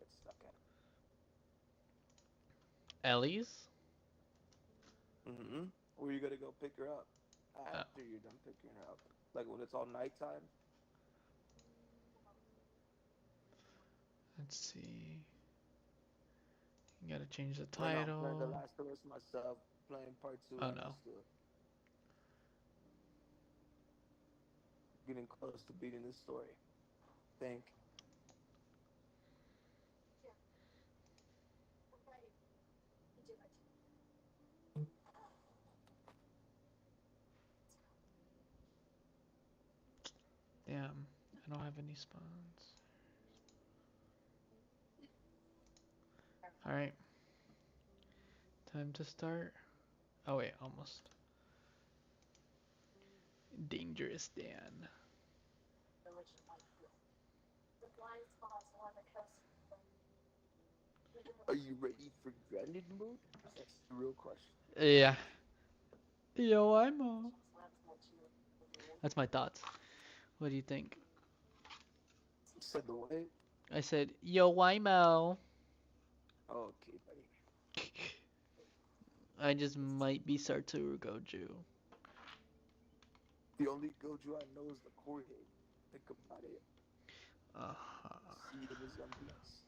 get stuck Ellie's? in. Where you gotta go pick her up Oh, after you're done picking her up. Like when it's all nighttime. let's see. You gotta change the Right now I'm playing The title. Last of Us myself, playing part two Oh right now no. still. Getting close to beating this story. Think. Damn. I don't have any spawns. Alright. Time to start. Oh wait, almost. Dangerous Dan. Are you ready for granted mode? That's the real question. Yeah. Yo, I'm That's my thoughts. What do you think? Said the way. I said, Yo, Wimo. Okay, buddy. I just might be Satoru Goju. The only Goju I know is the Kordate. Think about it. Uh-huh. Seed of resemblance.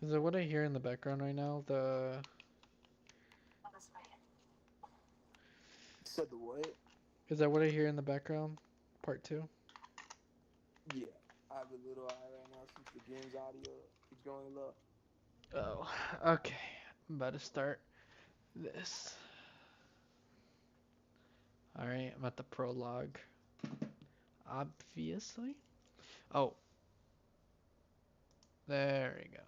Is that what I hear in the background right now? Said the what? Is that what I hear in the background? Part two? Yeah. I have a little eye right now since the game's audio is going low. Oh, okay. I'm about to start this. Alright, I'm at the prologue. Obviously. Oh, there we go.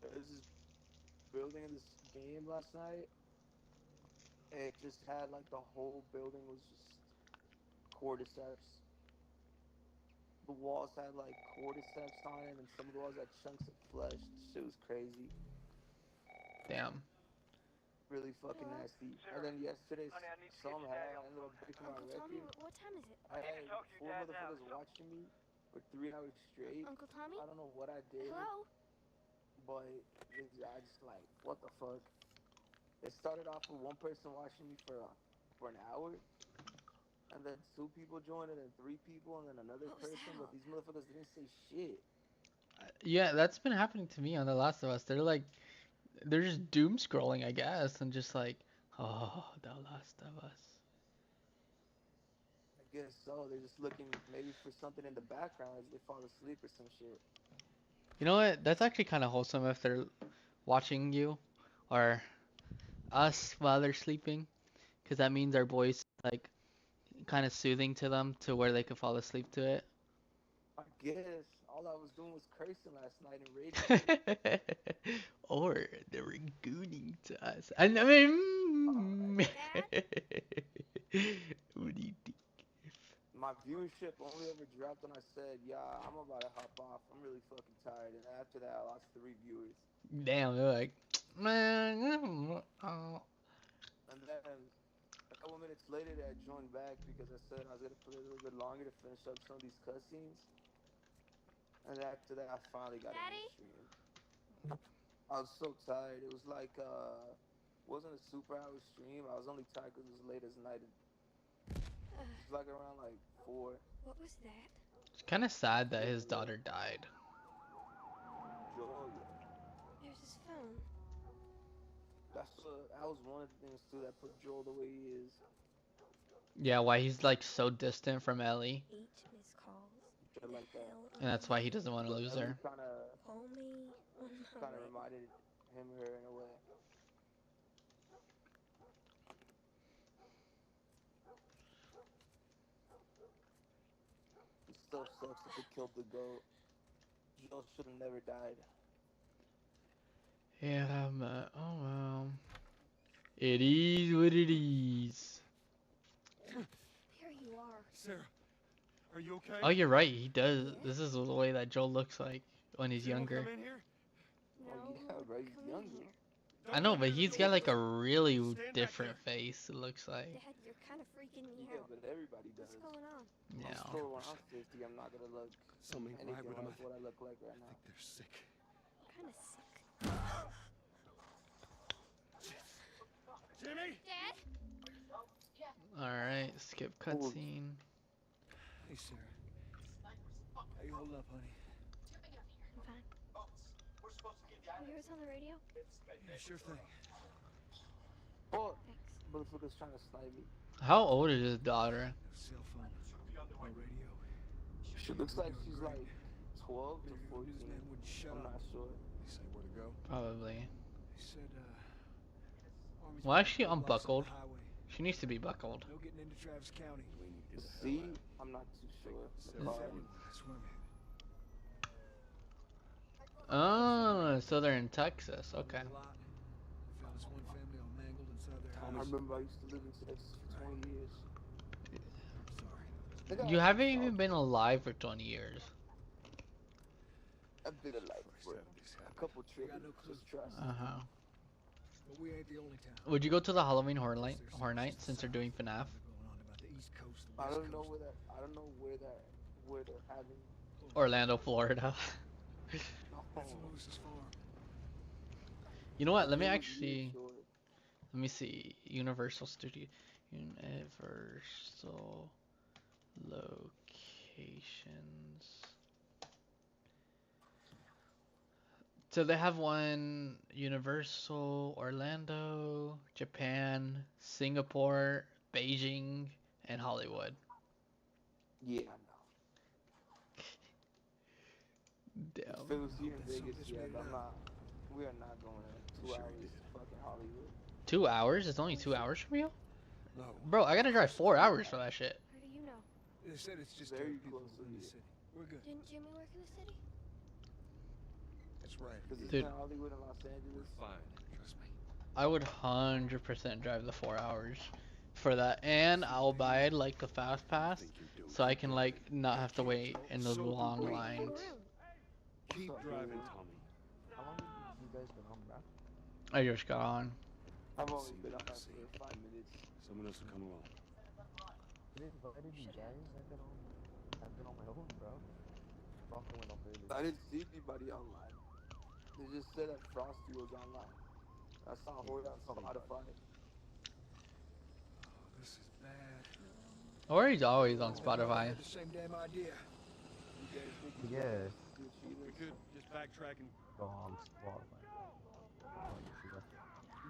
There's this building in this game last night. It just had like the whole building was just cordyceps. The walls had like cordyceps on it, and some of the walls had chunks of flesh. Shit was crazy. Damn. Really fucking Hello? nasty. And Sarah, then yesterday, honey, I need to get your daddy somehow on I the ended up phone. breaking my Uncle Tommy, record. what time is it? I I need to had talk to your four dad now. motherfuckers watching me for 3 hours straight. Uncle Tommy? I don't know what I did, Hello? but I just like, what the fuck? It started off with one person watching me for an hour, and then two people joined, and then three people, and then another What was person. that But all these about? motherfuckers didn't say shit. Yeah, that's been happening to me on The Last of Us. They're just doom scrolling, I guess, and just like, oh, The Last of Us. I guess so. They're just looking maybe for something in the background as they fall asleep or some shit. You know what? That's actually kind of wholesome if they're watching you or us while they're sleeping, because that means our voice like kind of soothing to them to where they could fall asleep to it. I guess all I was doing was cursing last night and rage quitting. Or they were gooning to us. I All right. mean, Dad? what do you think? My viewership only ever dropped when I said, "Yeah, I'm about to hop off. I'm really fucking tired." And after that, I lost 3 viewers. Damn, they're like, man, oh. And then a couple minutes later, I joined back because I said I was gonna play a little bit longer to finish up some of these cutscenes. And after that, I finally got in the Daddy? stream. I was so tired. It was like wasn't a super hour stream. I was only tired because it was late as night. It was like around like 4. What was that? It's kind of sad that his Joel, daughter died. Joel. There's his phone. That was one of the things too that put Joel the way he is. Yeah, why he's like so distant from Ellie, 8 missed calls. Shit The like that. hell and am that's why he I? doesn't want to But lose Ellie her. Call me on my kind of way. reminded him of her in a way. It still sucks that they killed the goat. Joel should have never died. Yeah, but oh well. It is what it is. There you are. Sarah, Are you okay? Oh, you're right. He does. This is the way that Joel looks like when he's Did anyone younger. come in here? No, Oh yeah, right. He's come in younger. here. I know, but he's got like a really Stand back different there. face. It looks like. Dad, you're kind of freaking me Yeah, out. but everybody does. What's going on? I'm Yeah. sure when I'm 50, I'm not gonna look Something anything right with them. like what I look like right I now. think they're sick. What kind of sick? Jimmy! Dad? All right. Skip cutscene. Hey, Sarah. How you holding up, honey? I'm fine. Can you hear us on the radio? Yeah, sure thing. Oh, Thanks. motherfucker's trying to snipe me. How old is his daughter? No cell phone. No radio. She looks like she's like 12 to Maybe 14. newsman wouldn't shut I'm up. not sure. They say where to go. Probably. They said, Army's Why is got she roadblocks on the unbuckled? highway. She needs to be buckled. No getting into Travis County. See, I'm not too sure. That's where I'm headed. Oh, so they're in Texas. Okay. A lot. We found this one family all mangled inside their I house. remember I used to live in Texas for 20 years. Sorry. They got You haven't all- even been alive for 20 years. I've been alive for a couple trips. no clue. Just trust. Uh-huh. But we ain't the only town. Would you go to the Halloween Horror Night since they're doing FNAF? Going on about the East Coast, the I West don't know Coast. where they're having. Orlando, Florida. That's Lewis's farm. You know what? Let me It was actually. really short. Let me see. Universal Studio. Universal locations. So they have one Universal, Orlando, Japan, Singapore, Beijing, and Hollywood. Yeah, I know. If it Damn. was here in That's Vegas, something yeah, that's but made we are not going in 2 Sure hours did. to fucking Hollywood. 2 hours? It's only 2 hours from you? No. Bro, I gotta drive 4 hours for that shit. How do you know? They said it's just Very people close to in the you. city. We're good. Didn't Jimmy work in the city? That's right. Because it's Dude. in Hollywood and Los Angeles. Fine. Trust me. I would 100% drive the 4 hours for that. And I'll buy like the fast pass so I can like not have to wait in those long Wait, lines. hang around. Keep What's up, driving, dude? Tommy. How long have you guys been on, bro? I just got on. I've only been on for 5 minutes. Someone else will come along. They invited you guys. I've been on my own, bro. Frosty went up early. I didn't see anybody online. They just said that Frosty was online. I saw Horde on Spotify. Oh, this is bad. Or he's always on Spotify. Had the same damn idea. You guys think you Yeah. guys do We achievements? could just backtrack and Go on Spotify.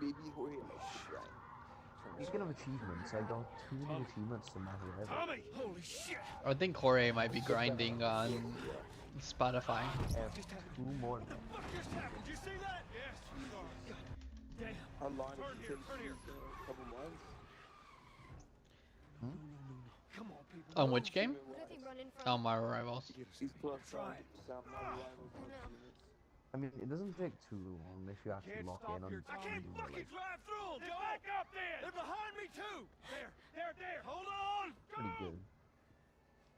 Maybe Jorge likes to grind. Speaking of achievements, I got 2 new achievements in my head. Tommy! Holy shit! I think Corey might be grinding on Spotify. I have 2 more now. What just happened? Did you see that? Yes. Sorry. Damn. How long Turn did here, it take turn here. you? A couple months? Come on, people. On which game? What are they running from? Oh, Marvel Rivals. He's plus Try it. 100% my rivals I know. achievements. I mean, it doesn't take too long if you actually Can't lock stop in on here, the Tommy. I can't fucking drive through them, Joe! Back up there! They're behind me, too! There! Hold on! pretty good.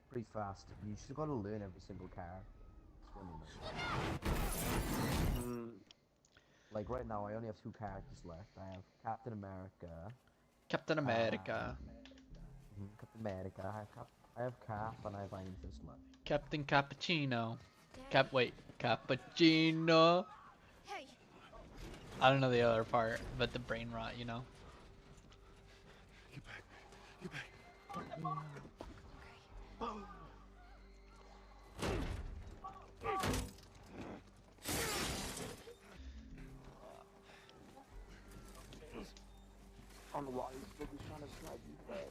Pretty fast. You just gotta learn every single car. It's really nice. Like right now, I only have 2 characters left. I have Captain America. Captain America. Captain America. I have Cap and I have Iron Fist left. Captain Cappuccino. Dad? Wait, Cappuccino. Hey, I don't know the other part, but the brain rot, you know. Get back. Get back. I don't know why he's fucking trying to snipe you, but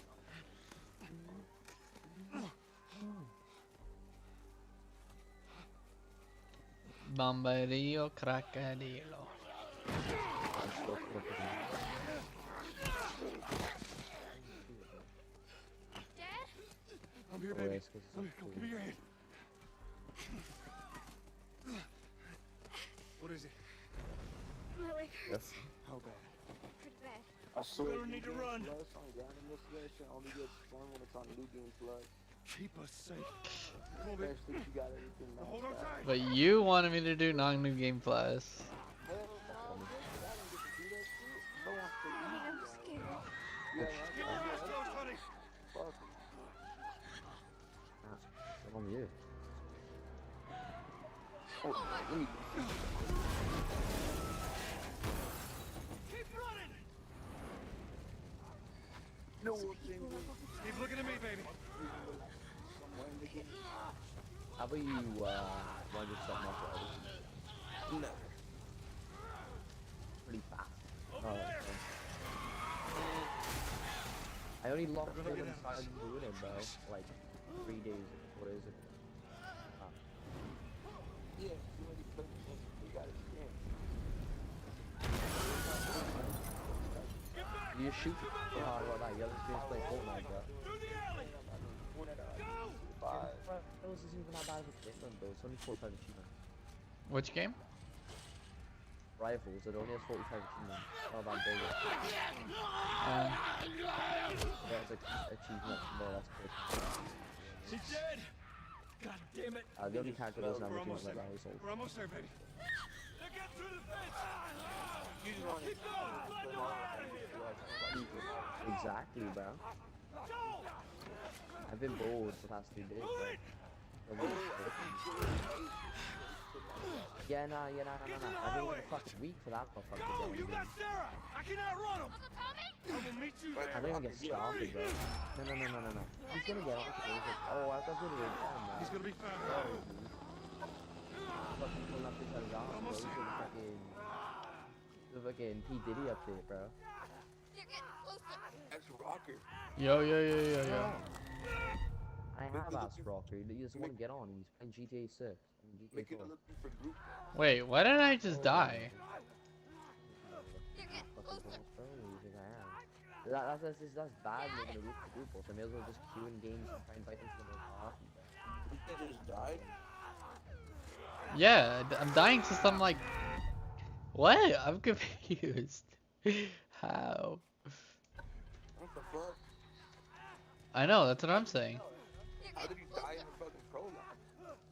Bombardio Crocodilo. Dad? I'm here, Oh, baby. yes, 'cause it's Come, up come, to give me you. your hand. What is it? My leg hurts How bad? pretty bad. I swear Gonna need to run. Plus on Ground Investigation only gets fun when it's on New Game Plus. Keep us safe. Come on, baby. Especially if you got everything Hold knocked on out. tight. But you wanted me to do non-new game plus. Hell no, bitch. I didn't get to do that shit. Bro wants to eat I'm you, scared. yeah, Get your eyes closed, honey. fuck. What's wrong with you? Oh, let me Keep running. no thing Keep looking at me, baby. How about you, want to stop martial arts? No. Pretty fast. Over Oh, there. okay. I only locked in and started doing it, bro. Like, 3 days, 4 days ago. Yeah, you already put it. You got it. You shoot. Oh, about that. You have experience playing Fortnite, bro. Through the alley. Bye. This isn't even that bad of a achievement, though. It's only 45 achievements. Which game? Rifles, it only has 45 achievements. Not that big. That's like achievement. No, that's good. She's dead. God damn it. The only character that doesn't have We're achievements almost like there. that is We're almost there, baby. They're getting through the fence. You just want to Keep going. Let them out of here. Exactly, bro. Go. I've been bored for the past 2 days, Move bro. it. The world's broken. Yeah, nah. I've been like a fucking week for that fucking Go. You game. got Sarah. I can outrun him. I will meet you I there. don't even get started, bro. No. He's gonna get off the basic. Oh, I thought it was fun, man. He's gonna be fine. Fucking pulling up this other arm, bro. Almost This is the fucking P. Diddy update, bro. That's Rocker. Yo. I have asked Rocker. He doesn't want to get on. He's playing GTA 6. I mean, GTA Make it 4. looking for group. Wait, why didn't I just die? Fucking balls, bro. What do you think I am? That's bad making a group for group balls. I may as well just queue in games and try and fight into the party, bro. You just died. Yeah, I'm dying since I'm like, what? I'm confused. How? What the fuck? I know, that's what I'm saying. How did you die in the fucking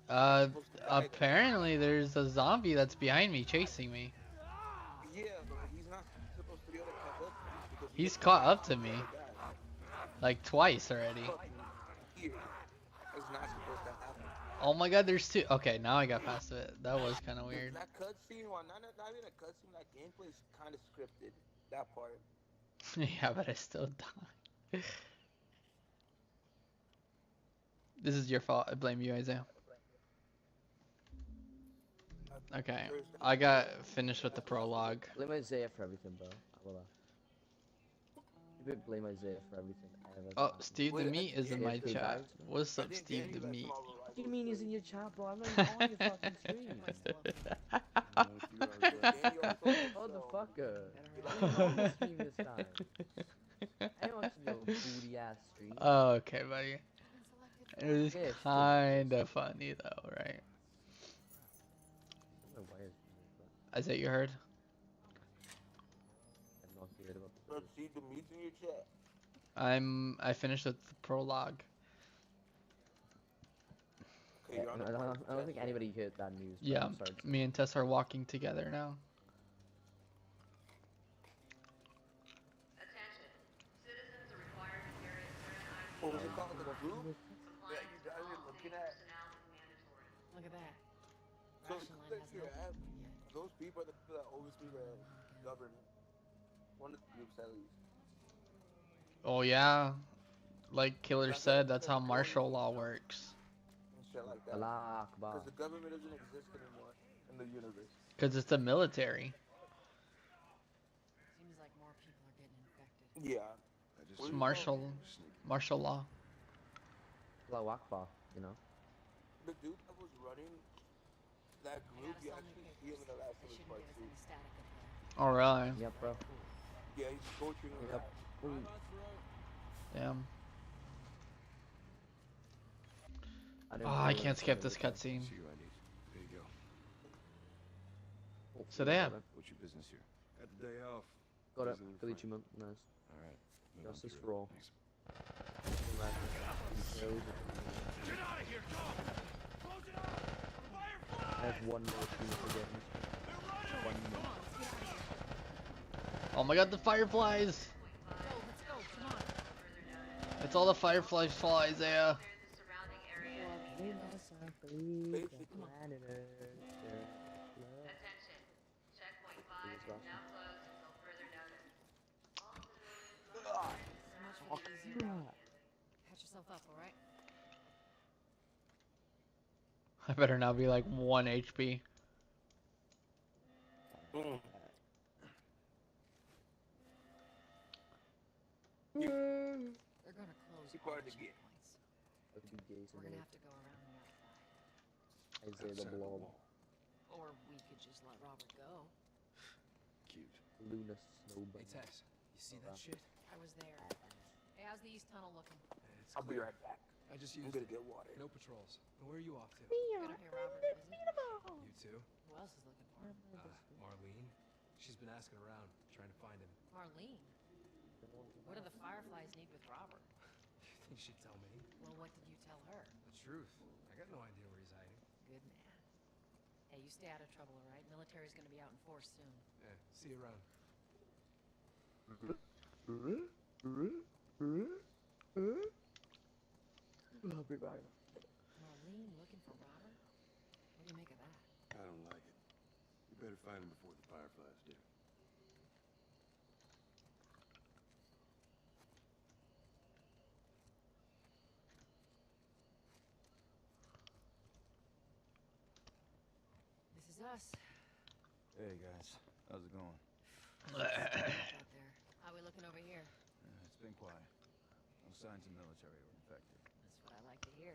prologue? Apparently there's a zombie that's behind me chasing me. Yeah, but he's not supposed to be able to catch up to you because He's caught up to me, died. like twice already. Fucking here. That's not supposed to happen. Oh my god, there's two. Okay, now I got past it. That was kind of weird. That cutscene, well, not even a cutscene, that gameplay is kind of scripted. That part. Yeah, but I still died. This is your fault. I blame you, Isaiah. Okay, I got finished with the prologue. Blame Isaiah for everything, bro. I will. You could blame Isaiah for everything ever. Oh, Steve the Wait, Meat is in yeah, my it's chat. guys. What's I up, think Steve Danny the got Meat? some other What do you rivals mean too. he's in your chat, bro? I'm not even on your fucking stream. Danny also Motherfucker. I didn't on the stream this time. I don't watch no booty ass stream. Oh, okay, buddy. It was Yeah, it's good. kind of funny though, right? I don't know why it's doing that. Isaiah, you heard? I'm not heard about the Let's see the meats in your chat. I finished with the prologue. Okay, Yeah, you're on I the don't, part I don't think anybody heard that news. Bro. Yeah, I'm sorry. me and Tess are walking together now. What was it called? The group? Yeah, you guys are looking at. Look at that. So Ration line click has your no app. opening yet. Those people are the people that oversee the government. One of the groups at least. Oh yeah, like Killer said, that's how martial law works. And shit like that. Allah Akbar. Because the government doesn't exist anymore in the universe. Cause it's the military. Seems like more people are getting infected. Yeah. It's martial law. Allah Akbar, you know? The dude that was running that group, you actually see him in the last They of his shouldn't part give us two. any static up there. Oh really? Yep, bro. Yeah, he's torturing him. Yep. Ooh. Damn. didn't Oh, I know can't that skip was this like- cutscene. See what I need. There you go. So they have. What's your business here? Got the day off. Got it. Visiting Billy friend. Chimon. Nice. All right. Move on Justice through for it. all. Thanks. Get out of here, Tom! Close it up! Firefly! I have one more team to get. They're running! One Come more. on, let's get out of here. Oh my god, the fireflies! Joel, let's go. Come on. It's all the fireflies flies there. Planet Earth. Attention. Checkpoint 5 is now closed until further notice. So much for the easy route. Patch yourself up, all right? I better not be like 1 HP. They're gonna close Keep all hard the to get. checkpoints. That'd be Jason. We're gonna have to go around the other side. I'd say the blob. Or we could just let Robert go. Cute. Luna Snow Hey, Bunny. Tess, you see that shit? I was there. Hey, how's the east tunnel looking? It's I'll be clear. right back. I just I'm used gonna it. get water. No patrols. And where are you off to? Good to hear Robert is You too? Who else is looking for him? Marlene. She's been asking around, trying to find him. Marlene. What do the Fireflies need with Robert? You think she'd tell me? Well, what did you tell her? The truth. I got no idea where he's hiding. Good man. Hey, you stay out of trouble, all right? Military's gonna be out in force soon. Yeah, see you around. I'll be back. Marlene looking for Robert? What do you make of that? I don't like it. You better find him before the Fireflies do. This is us. Hey guys, how's it going? Out there. How we looking over here? It's been quiet. No signs of military or infected. That's what I like to hear.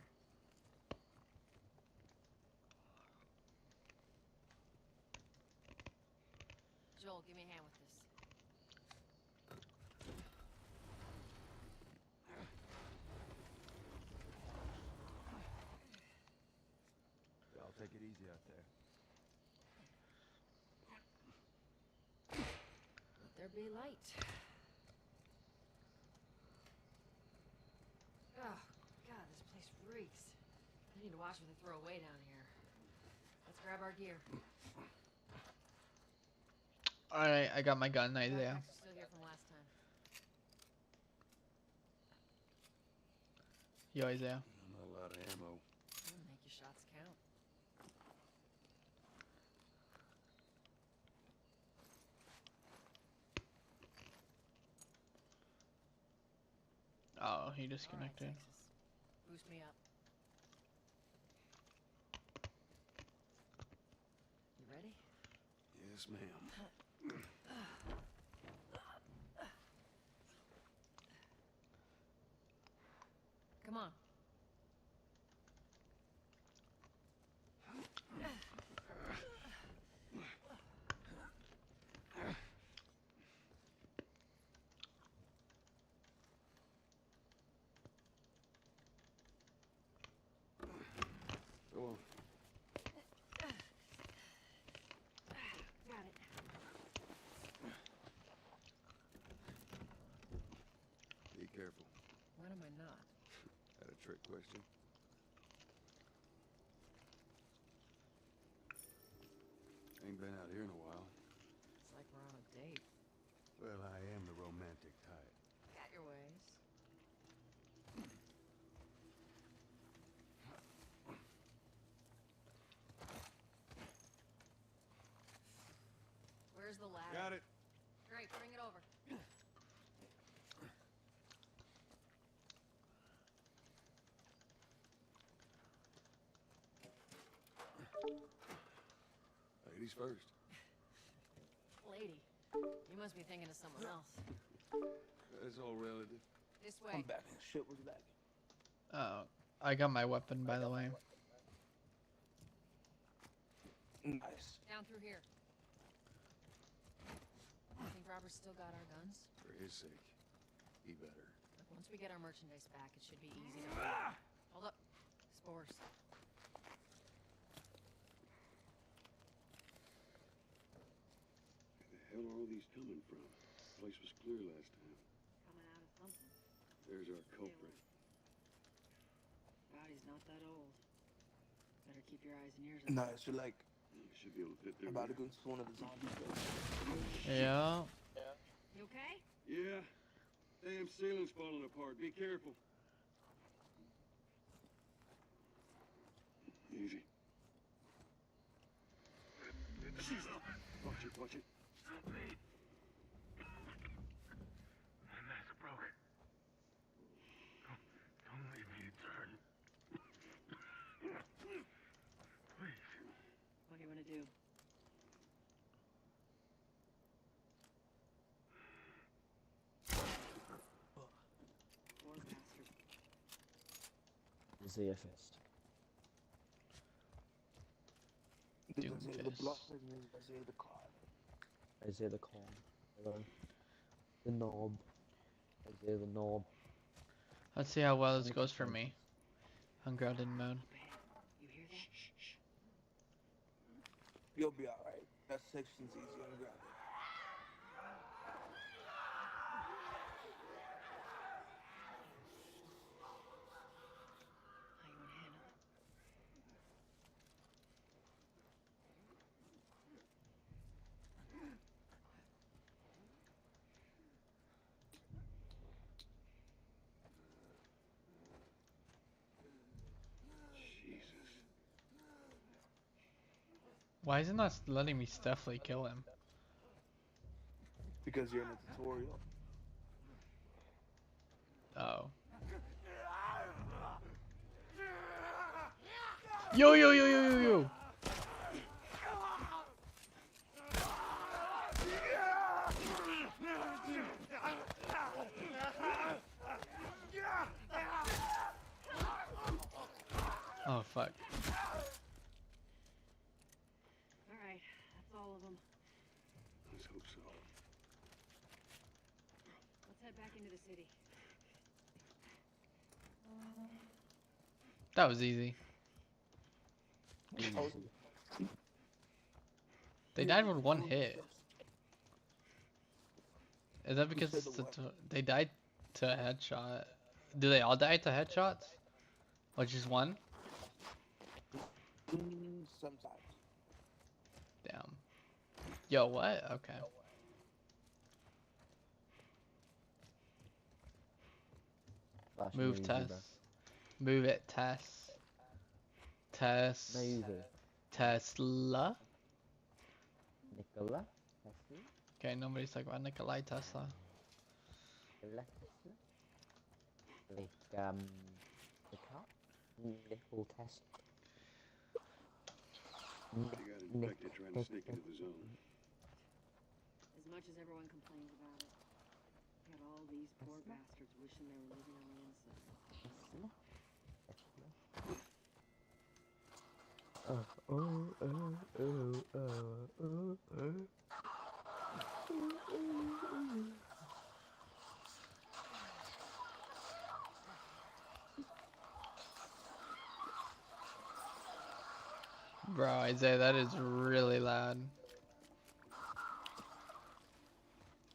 Joel, give me a hand with this. I'll take it easy out there. Let there be light. Oh, God, this place reeks. I need to watch what they throw away down here. Let's grab our gear. Alright, I got my gun Isaiah. Backpacks are still here from last time. Yo, Isaiah. Not a lot of ammo. That'll make your shots count. Oh, he All right, disconnected. Texas. Boost me up. You ready? Yes, ma'am. Come on. Go on. Got it. Be careful. When am I not? Had a trick question. Ain't been out here in a while. It's like we're on a date. Well, I am the romantic type. Got your ways. Where's the ladder? Got it. Great, bring it over. Ladies first. Lady, you must be thinking of someone else. That's all relative. This I'm way. back. Shit was back. I got my weapon, by the way. Nice. Down through here. You think Robert's still got our guns? For his sake, he better. Look, once we get our merchandise back, it should be easy to... Hold up. Spores. Where the hell are all these coming from? The place was clear last time. Coming out of something. There's our culprit. Body's not that old. Better keep your eyes and ears open. Nice, you're like You should be able to fit through about to here. go to one of the zombies. Yeah. You okay? Yeah. Damn ceiling's falling apart. Be careful. Easy. Watch it, watch it. That's broke. Don't leave me to turn. Please. What do you want to do? Poor bastard. Isaiah Fist. Isaiah the Doomfist. block, Isaiah the cloud. Isaiah the Calm. Hello. The Knob. Isaiah the Knob. Let's see how well this goes for me. Ungrounded mode. You hear that? Shh. You'll be alright. That section's easy on ground. How you want to handle it? Jesus. Why is it not letting me stealthily kill him? Because you're in a tutorial. Oh. Yo yo yo yo yo yo! Oh fuck. All right, that's all of them. Let's hope so. Let's head back into the city. That was easy. They died with one hit. Is that because they died to a headshot? Do they all die to headshots? Or just one? Sometimes. Damn. Yo, what? Okay. Flash Move me, Tess. bro. Move it, Tess. Tess. No, use it. Tesla. Nicola. Tesla. Okay, nobody's talking about Nikolai Tesla. Nicola Tesla. Like, the cop? Nicole Tesla. They got infected trying to sneak into the zone. As much as everyone complains about it, got all these poor bastards wishing they were living on the inside. Tesla. Tesla. Oh. Bro, Isaiah, that is really loud.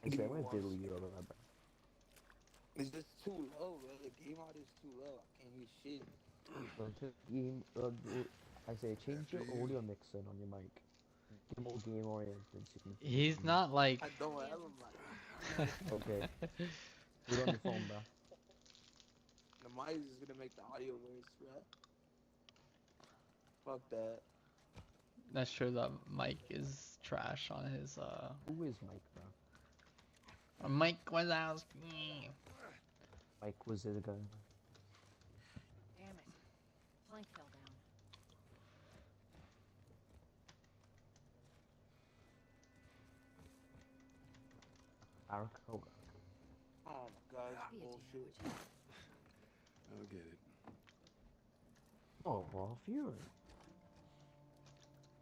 I say, I'm gonna diddle you over that, bro. It's just too low, bro. The game audio is too low. I can't hear shit. I say, change your audio mixer on your mic. Get more game oriented so you can. He's not like. I don't have a mic. Okay. Put it on your phone, bro. The mic is just gonna make the audio worse, bro. Fuck that. That's true. The mic is trash on his. Who is Mike, bro? Mike Wazowski. Mike was the guy. Damn it. Plank fell down. Arak Hogan. Oh my god, Be it's a bullshit. dude, would you? I'll get it. Oh, well, Fury.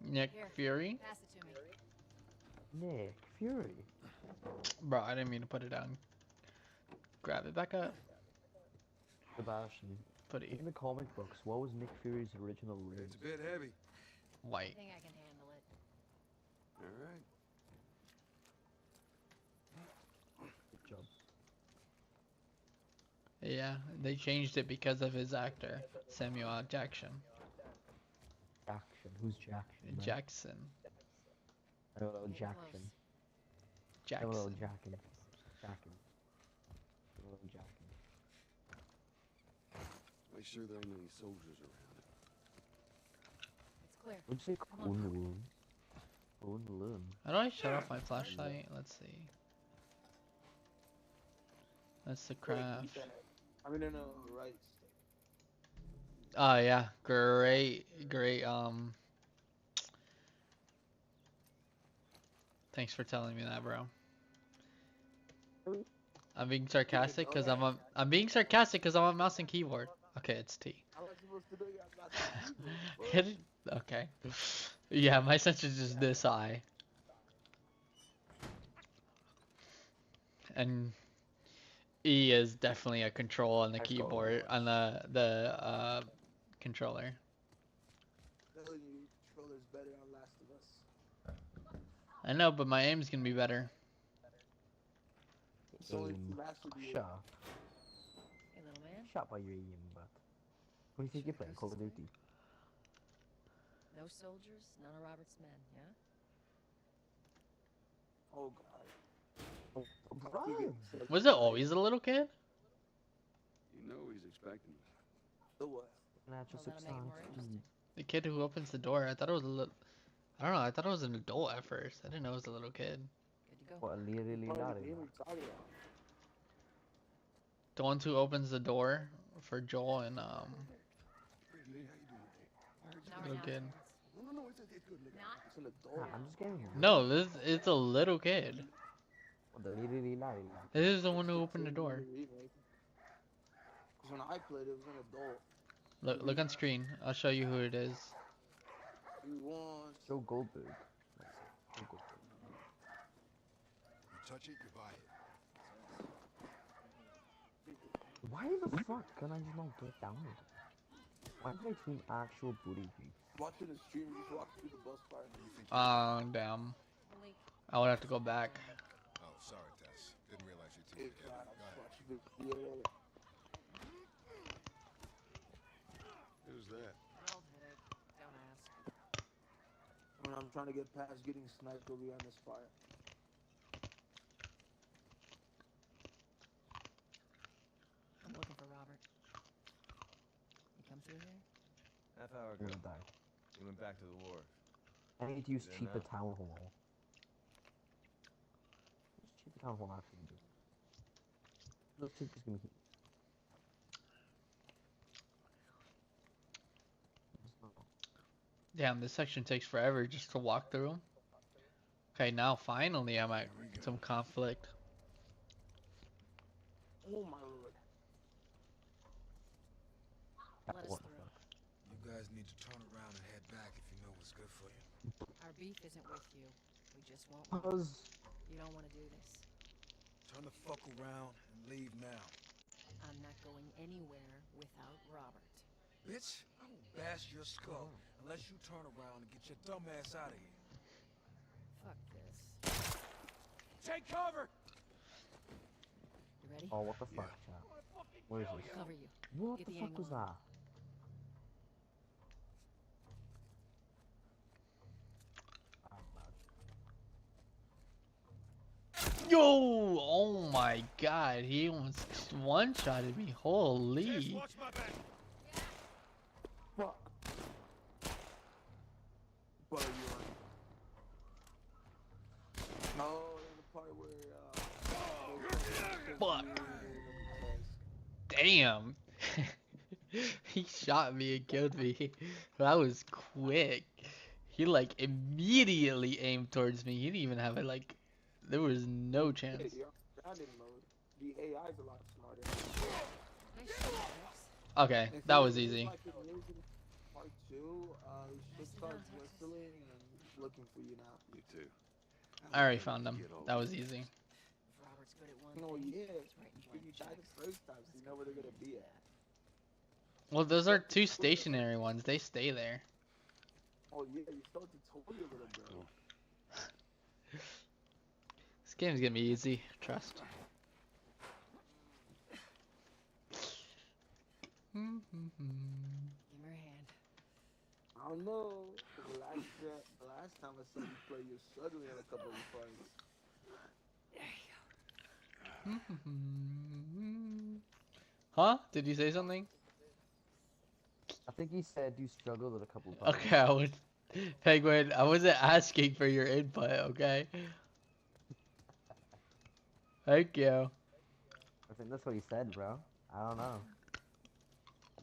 Nick Here. Fury. Pass it to me. Nick Fury. Bro, I didn't mean to put it down. Grab it back up. Sebastian. Put it In the comic books, what was Nick Fury's original ring? It's a bit heavy. I white. think I can handle it. All right. Good job. Yeah, they changed it because of his actor, Samuel L. Jackson. Jackson. Who's Jackson? Bro? Jackson. I don't know Getting Jackson. close. I don't know Jackson. Jackson. Jackson. I don't know Jackson. Make sure there ain't any soldiers around. It's clear. What'd you say? Come on. Kunlun. Kunlun. How do I shut off my flashlight? Let's see. That's the craft. I mean, no, right. Oh yeah, great. Thanks for telling me that, bro. I'm being sarcastic because I'm being sarcastic because I'm on mouse and keyboard. Okay, it's T. How am I supposed to know you have mouse and keyboard, bro? Okay. Yeah, my sensor's just this high. And E is definitely a control on the keyboard on the controller. Telling you, controller's better on Last of Us. I know, but my aim's gonna be better. It's only mastered you. Shut up. Hey, little man. Shut up by your aim, but. What do you think you're playing? Call of Duty? No soldiers, none of Robert's men, yeah? Oh god. Ryan! Was it always a little kid? You know he's expecting us. The what? Natural Well, that'll make it more substance. interesting. The kid who opens the door. I thought it was a little. I don't know. I thought it was an adult at first. I didn't know it was a little kid. Good to go. What a literally Part of not the game we're talking about. The one who opens the door for Joel and Hey, Lee, how you doing today? Now little we're kid. No, it's good looking. It's an adult. I'm just getting here. No, it's a little kid. What the literally not. This is the one who opened the door. Because when I played, it was an adult. Look on screen. I'll show you who it is. You want Joe Goldberg. Joe Goldberg. You touch it, you buy it. Why the fuck can I just not get down with it? Why did I team actual booty creep? watching the stream, just walk through the bus bar. Damn. Malik, I would have to go back. Oh, sorry, Tess. Didn't realize you two were It's together. fine, Go ahead. watch the video. Who's that? old headache. Don't ask. When I'm trying to get past getting sniped over behind this fire. I'm looking for Robert. You come through here? Half hour You're ago. gonna die. We went back to the wharf. I need to use There cheaper now. town hall. What's cheaper town hall actually do? Look, cheaper's gonna hit. Damn, this section takes forever just to walk through. Okay, now finally I'm at some conflict. Oh my lord. Let us What the through. fuck? You guys need to turn around and head back if you know what's good for you. Our beef isn't with you. We just won't. Because You don't want to do this. Turn the fuck around and leave now. I'm not going anywhere without Robert. Bitch, I will bash your skull unless you turn around and get your dumb ass out of here. Fuck this. Take cover! You ready? oh, what the fuck, chat? Where is this? Cover you. What Get the the fuck angle was on. that? Yo! Oh my god, he almost one-shotted me. Tess, Holy. watch my back. Fuck. What are you on? No, in the part where, Fuck. Damn. He shot me and killed me. That was quick. He like immediately aimed towards me. He didn't even have it like. There was no chance. You're on grounded mode. The AI's a lot smarter. Nice shot, Rex. Okay, If that you- was if easy. like it is in part 2, you should start whistling and looking for you now. You too. I already found him. That was easy. If Robert's good at one No, thing, yeah. it's writing If blank you die the checks. first time, so you know where they're gonna be at. Well, those are two stationary ones. They stay there. Oh yeah, you stole the tutorial, little bro. This game's gonna be easy. Trust. Give her a hand. I don't know. The last time I saw you play, you're struggling in a couple of fights. Huh? Did you say something? I think he said you struggled with a couple of times. Okay, I was Penguin, I wasn't asking for your input, okay? Thank you. I think that's what he said, bro. I don't know.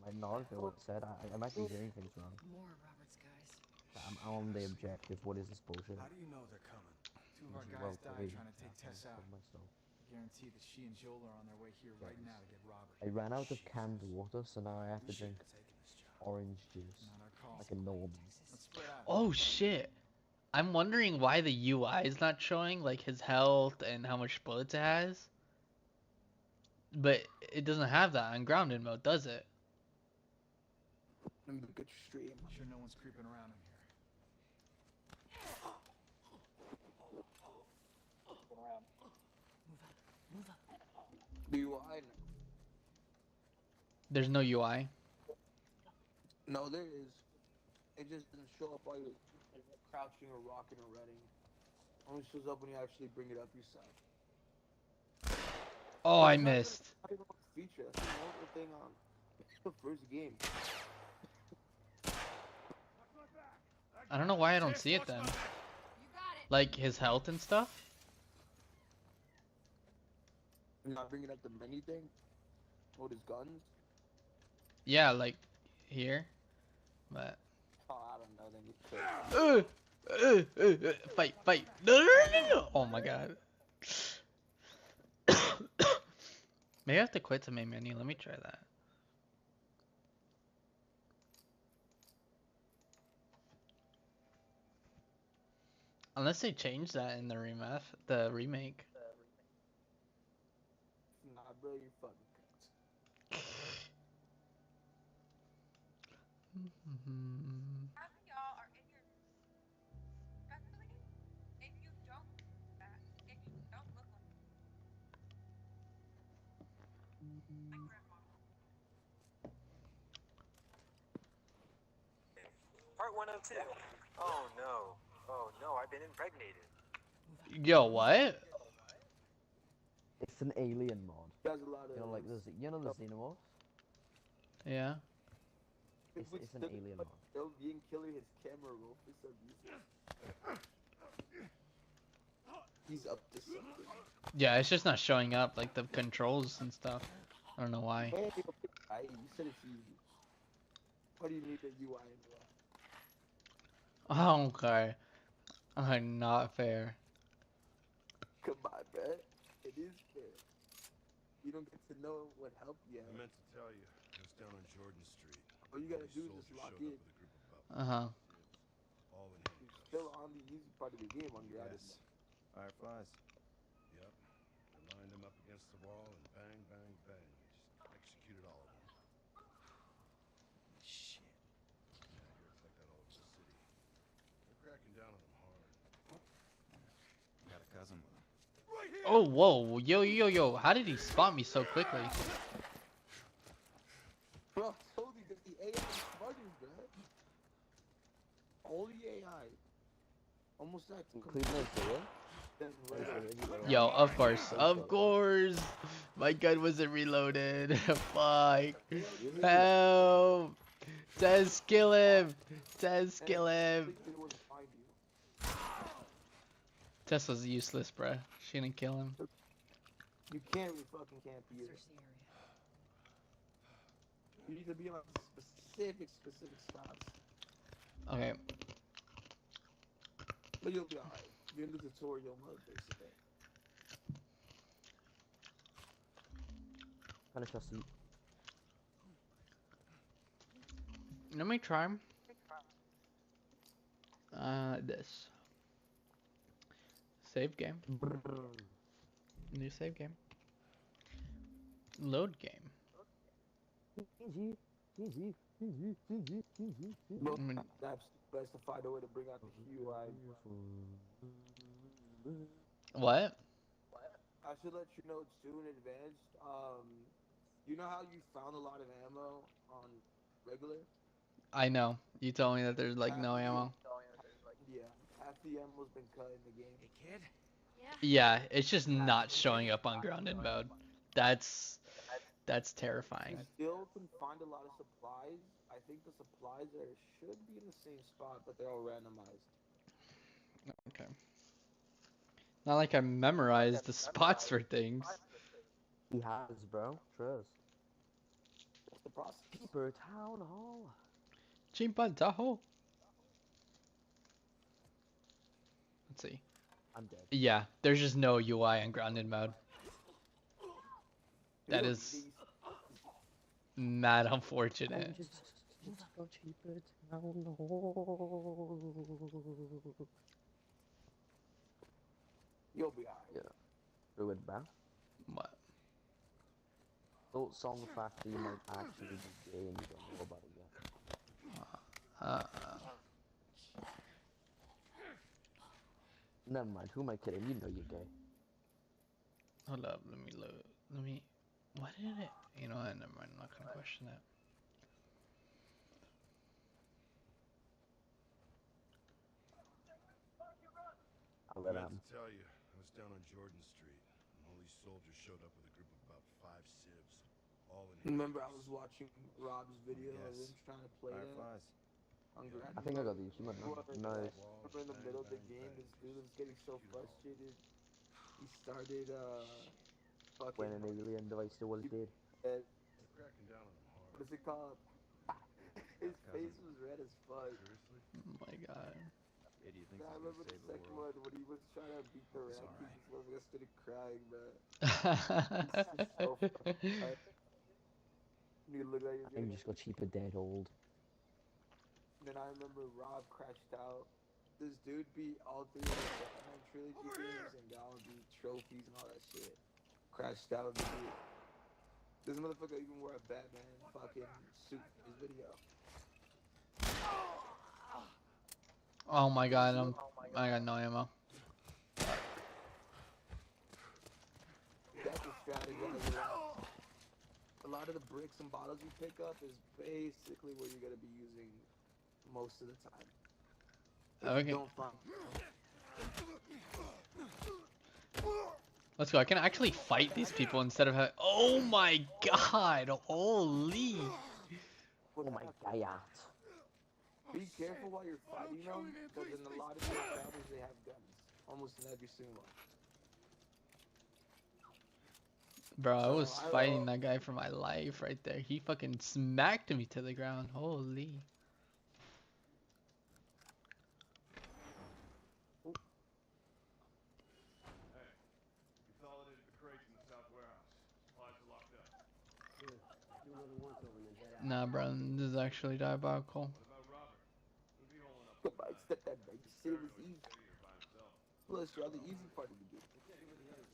Might not have been what he said. I might be hearing things wrong. More of Robert's guys. I'm on the objective. What is this bullshit? How do you know they're coming? Two of our Well, guys died wait, trying to take Tess out. myself. I guarantee that she and Joel are on their way here right now to get Robert. I ran out of canned water, so now I have to drink orange juice. Not our call. Like a normal. Let's spread out. Oh shit. I'm wondering why the UI is not showing like his health and how much bullets it has. But it doesn't have that on grounded mode, does it? Let me look at your stream. Sure no one's creeping around in here. Move up. Do you I know? There's no UI. No, there is. It just doesn't show up while you're crouching or rocking or running. Only shows up when you actually bring it up yourself. Oh, I missed. Feature. That's the thing on the first game. I don't know why I don't see it then. Like his health and stuff? You're not bringing up the menu thing? With his guns? Yeah, like here. But Oh, I don't know. Then you could. fight. No. Oh my god. Maybe I have to quit the main menu. Let me try that. Unless they change that in the remake. Nah, bro, you're fucking cooked. Half of y'all are in your especially if you don't look like my grandma. Part 102. Oh no. Oh no, I've been impregnated. Yo, what? It's an alien mod. There's a lot of You know, like the xenomorphs. Yeah. It's an alien mod. They'll being killing his camera roll for some reason. He's up to something. Yeah, it's just not showing up like the controls and stuff. I don't know why. Hey, you said it's easy. What do you need the UI anyway? Okay. Not fair. Come on, man. It is fair. You don't get to know what help you have. I meant to tell you, I was down on Jordan Street. All you gotta do is just lock in. All in You're still on the easy part of the game on your Yes. Fireflies. Yep. I lined them up against the wall and bang, bang, bang. Just executed all of them. Shit. Yeah, I hear it's like that all over the city. They're cracking down on them hard. Got a cousin with him. Oh, whoa. Yo. How did he spot me so quickly? Bro, I told you that the AI is smarter, bro. All the AI. Almost that. Cleveland Zero? Yo, of course. My gun wasn't reloaded. Fuck. Help. Tess, kill him. Tess was useless, bruh. She didn't kill him. You can't fucking camp here. Search the area. You need to be on specific stops. Okay. But you'll be alright. You're in the tutorial mode, basically. Finish your seat. Let me try. This. Save game. New save game. Load game. Well, that's best to find a way to bring out the UI. What? I should let you know soon in advance. You know how you found a lot of ammo on regular? I know. You told me that there's like no ammo. Yeah, half the ammo's been cut in the game. Hey, kid. Yeah. Yeah, it's just not showing up on grounded mode. That's terrifying. You still can find a lot of supplies. I think the supplies there should be in the same spot, but they're all randomized. Okay. Not like I memorized the spots for things. He has, bro. Trust. That's the process. Keeper Town Hall. Chimpan Tahoe. Let's see. I'm dead. Yeah, there's just no UI on grounded mode. That Yo, is mad unfortunate. Just go Keeper Town Hall. You'll be alright. Yeah. Do it, bro. What? Don't song the fact that you might actually be gay and you don't know about it yet. Never mind, who am I kidding? You know you're gay. Hold up, let me load. Let me. What did it? You know what? Never mind. I'm not gonna question that. I'll I let meant him. to tell you, I was down on Jordan Street, and all these soldiers showed up with a group of about 5 civs, all in. Remember, I was watching Rob's video of him trying to play that Fireflies. on ground. I think I got the achievement now. Nice. Remember in the middle of the game, this dude was getting so frustrated. He started fucking. When an alien device still was dead. They're cracking down on them hard. What is it called? His face was red as fuck. Seriously? Oh my god. Idiot thinks I he's remember gonna the save the second world. one when he was trying to beat the It's rankings. alright. I started crying, man. So funny. You look like you're I'm getting. just got cheaper dead old. Then I remember Rob crashed out. This dude beat all 3 of the Batman trilogy games and got all the trophies and all that shit. Crashed out. Dude. This motherfucker even wore a Batman fucking suit in his video. Oh my god. I got no ammo. You have to strategize a lot. A lot of the bricks and bottles you pick up is basically what you're gonna be using most of the time. If Okay. you don't find. Let's go. I can actually fight these people instead of having. Oh my god. Holy. Oh my god. Be careful while you're fighting them, because in a lot of their battles they have guns. Almost in every single one. Bro, I was fighting that guy for my life right there. He fucking smacked me to the ground. Holy. Consolidated the crates in the south warehouse. Supplies are locked up. Nah, bro, this is actually diabolical. What about Robert? Who'd be holding up? Come on, step that back. You said it was easy. Plus, you're on the easy part of the game.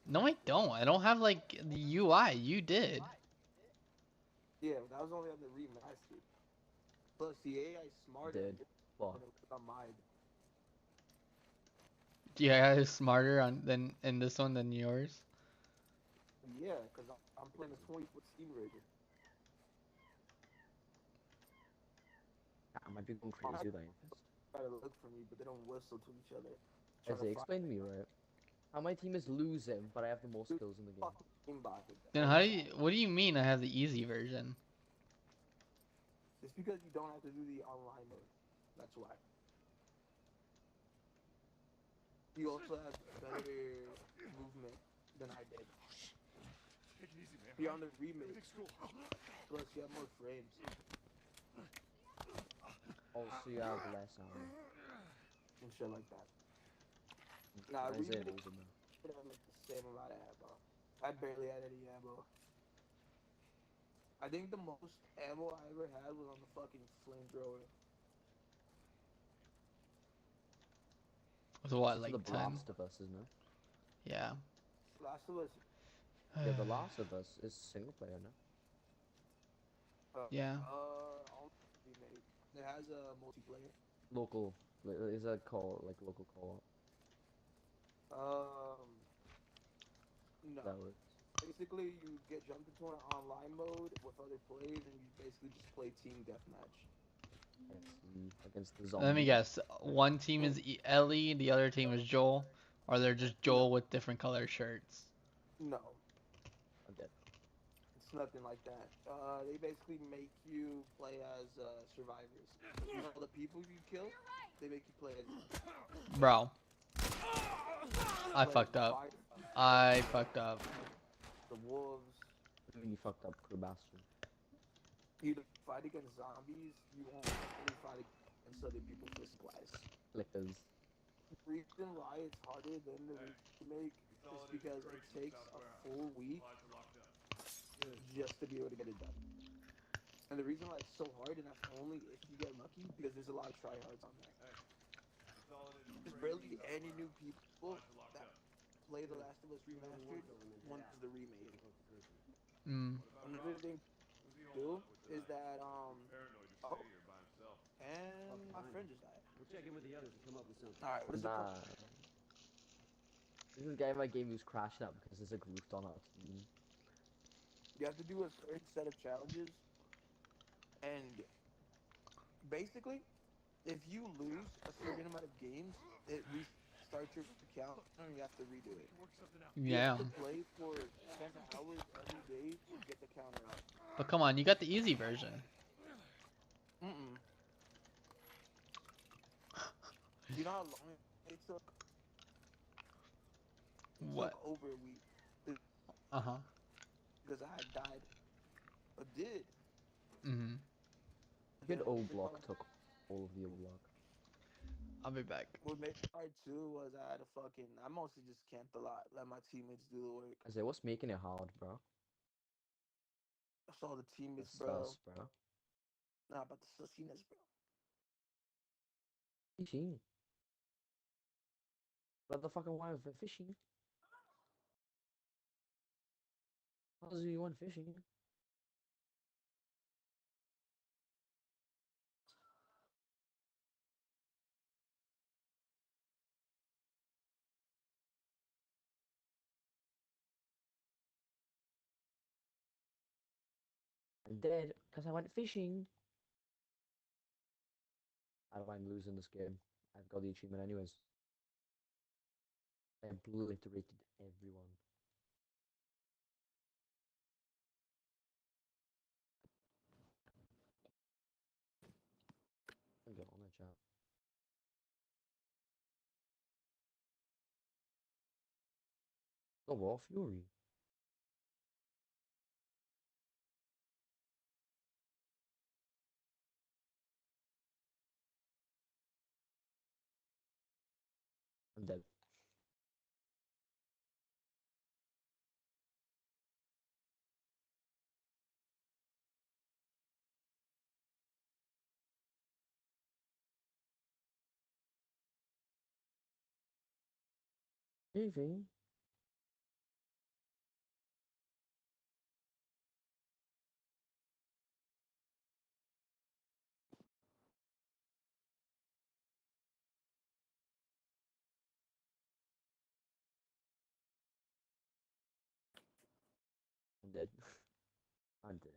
No, I don't. I don't have like the UI. You did. Yeah, but that was only on the remastered. Plus, the AI is smarter. Did. What? than it was on mine. Yeah, is smarter on than in this one than yours. Yeah, because I'm playing a 20-foot steam rager. I might be going crazy with that. Try to look for me, but they don't whistle to each other. Jesse, explain to me, right? How my team is losing, but I have the most kills in the game. Then how do you? What do you mean? I have the easy version. It's because you don't have to do the online mode. That's why. You also have better movement than I did. Take it easy, man. Beyond the remake. Everything's cool. Plus, you have more frames. Also, you have less armor. And shit like that. Nah, Isaiah remake knows it, man. should have like the same amount of ammo. I barely had any ammo. I think the most ammo I ever had was on the fucking flamethrower. Was what, It's like the 10? Last of Us, isn't it? Yeah. Last of Us. Yeah, The Last of Us is single player, no? Yeah. Only remake. It has a multiplayer. Local. Is that called like local co-op? No. That works. Basically, you get jumped into an online mode with other players, and you basically just play team deathmatch. I see. Against the Let me zombies. guess. One team is Ellie, the other team is Joel, or they're just Joel with different color shirts. No, I'm dead. it's nothing like that. They basically make you play as survivors. You know, the people you kill, they make you play as Bro, I play as fucked the up. fire, I fucked up. the wolves. You fucked up, crew bastard. You fight against zombies. You won't only fight against other people for supplies. Flickers. The reason why it's harder than the remake is because it takes a full week just to be able to get it done. And the reason why it's so hard, and that's only if you get lucky, because there's a lot of tryhards on there. There's barely any new people that play The Last of Us Remastered once the remake. Mm. Another thing too is that oh, and my friend just died. We'll check in with the others and come up with something. All right, what is the Nah. This is a game my game who's crashing up because there's a group on our team. You have to do a certain set of challenges, and basically, if you lose a certain amount of games, it restarts your account and you have to redo it. You Yeah. have to play for 10 hours every day to get the counter up. But come on, you got the easy version. Mm-mm. You know how long it took? It What? took over a week Uh-huh. because I had died. I did. Mm-hmm. Good old block took all of the old block. I'll be back. What made it hard too was I mostly just camped a lot, let my teammates do the work. I say, what's making it hard, bro? I saw the teammates, The bro. sus, bro. Nah, about the sussiness, bro. Fishing. What the fucking why for fishing? How do you want fishing? I'm dead because I went fishing. I don't mind losing this game. I've got the achievement anyways. I obliterated everyone. I'll get on the chat. The War Fury. I'm dead. Leaving. I'm dead. I'm dead.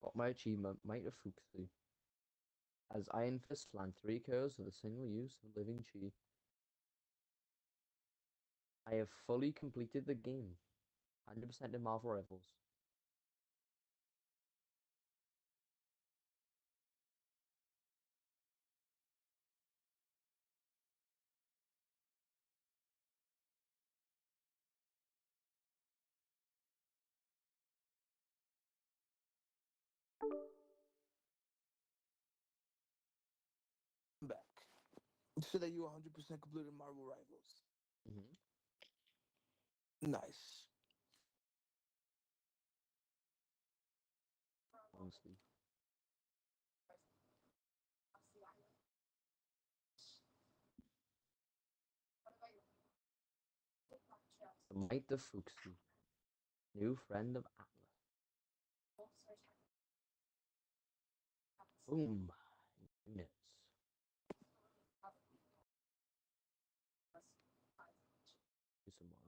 Got my achievement, Might of Fuxley. As Iron Fist flank 3 kills with a single use of Living Chi. I have fully completed the game. 100% in Marvel Rivals. I'm back. You said that you 100% completed Marvel Rivals. Nice. Honestly. Might the Fuxi, new friend of Atlas. Boom. Units. Do some more of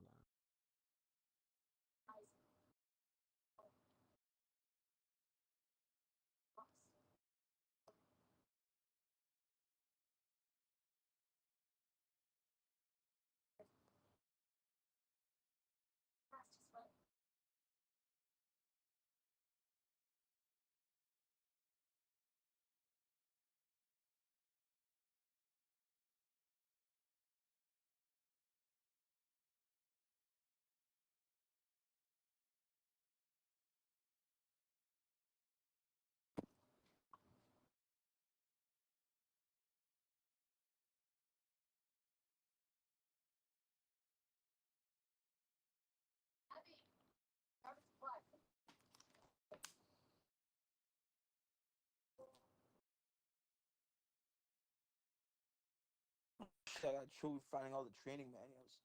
that. I got truly finding all the training manuals.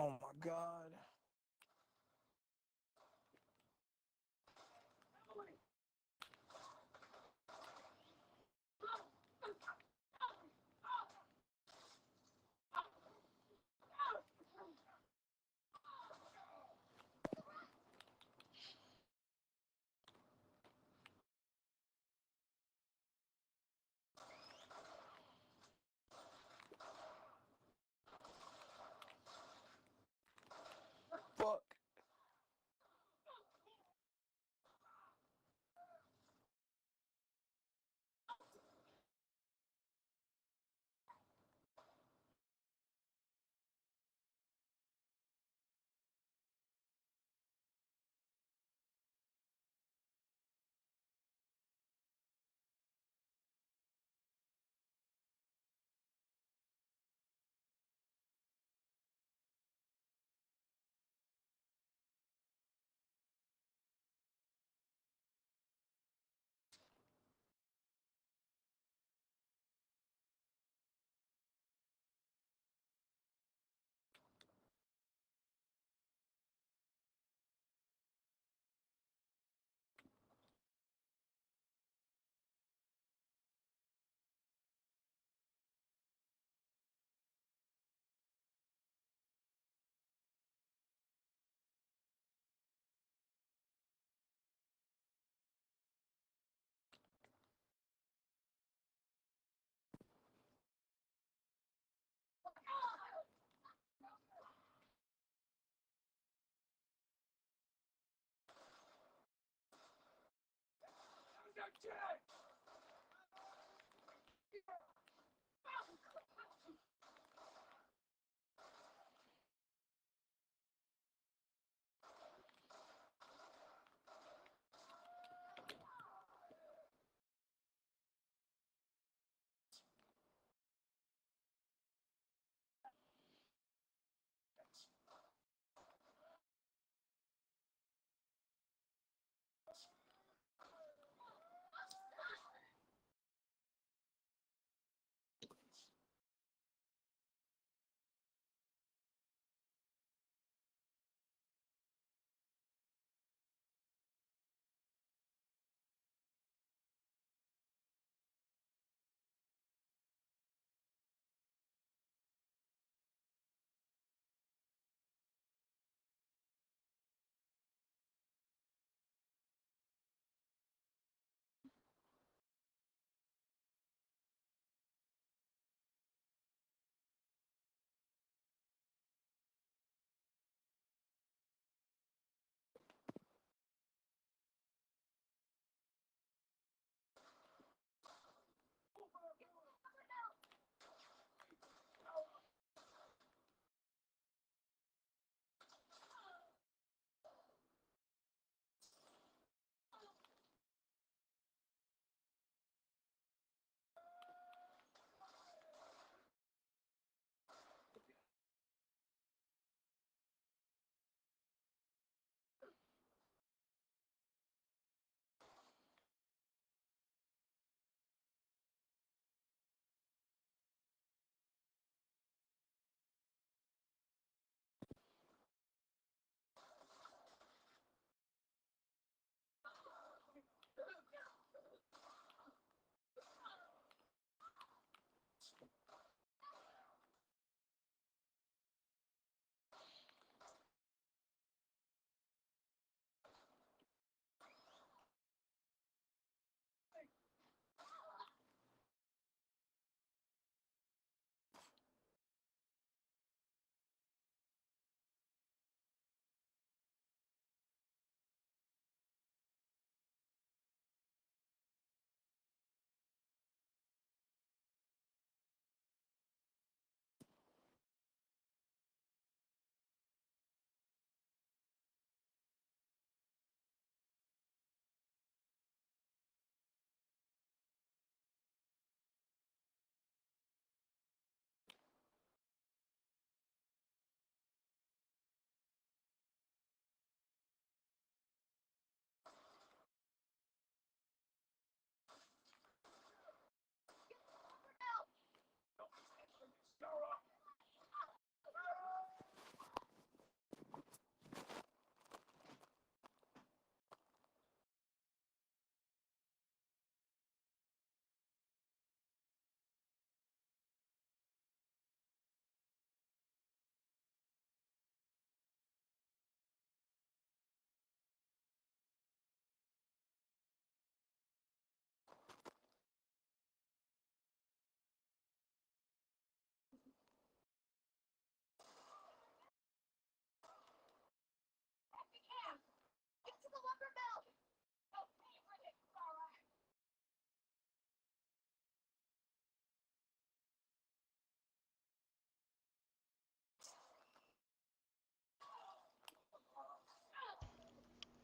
Oh my god. Fuck.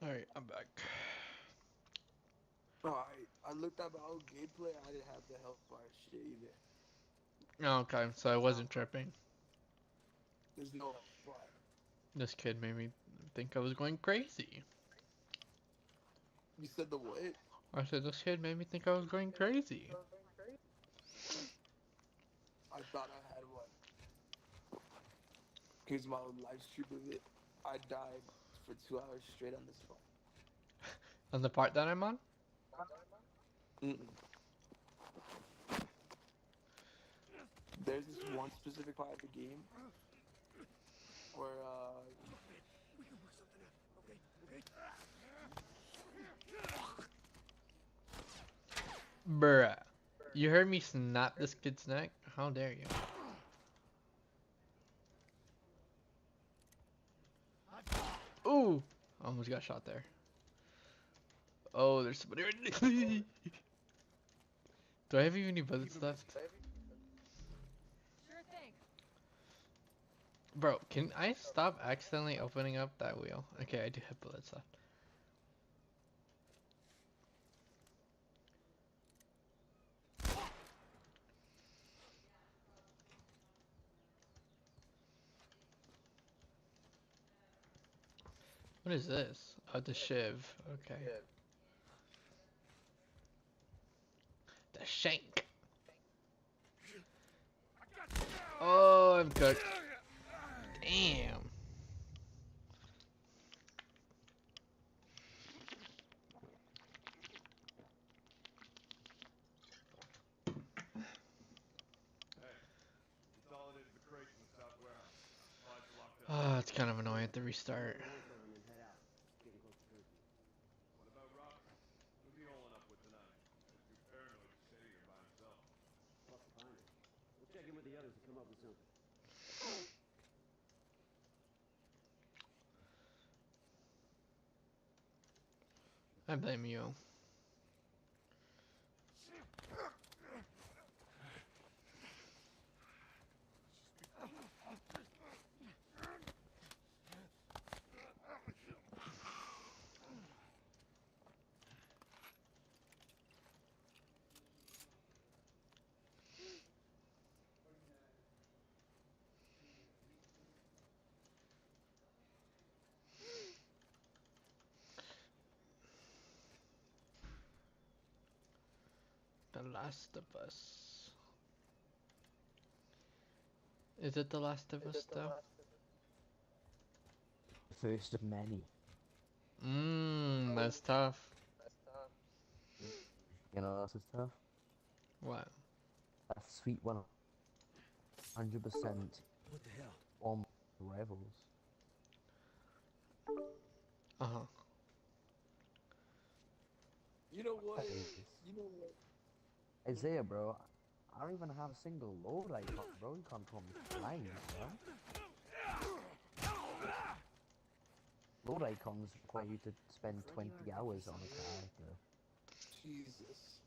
Alright, I'm back. Alright, I looked at my old gameplay. I didn't have the health bar shit either. Okay, so I wasn't tripping. There's no health bar. This kid made me think I was going crazy. You said the what? I said this kid made me think I was going crazy. I thought I had one. Here's my old live stream of it. I died for 2 hours straight on this phone. On the part that I'm on? There's this one specific part of the game where Bruh. You heard me snap this kid's neck? How dare you? Ooh! Almost got shot there. Oh, there's somebody right there. Do I have even any bullets left? Sure thing. Bro, can I stop accidentally opening up that wheel? Okay, I do have bullets left. What is this? Oh, the shiv. Okay. The shank. Oh, I'm cooked. Damn. Ah, it's kind of annoying at the restart. We'll check in with the others and come up with something. I blame you. The Last of Us. Is it The Last of Us though? First of many. That's tough. You know what else is tough? What? That sweet 100% What the hell? on rivals. Uh-huh. you know what? You know what? Isaiah, bro, I don't even have a single load icon, bro. You can't call me flying, bro. Load icons require you to spend 20 hours on a character. Jesus.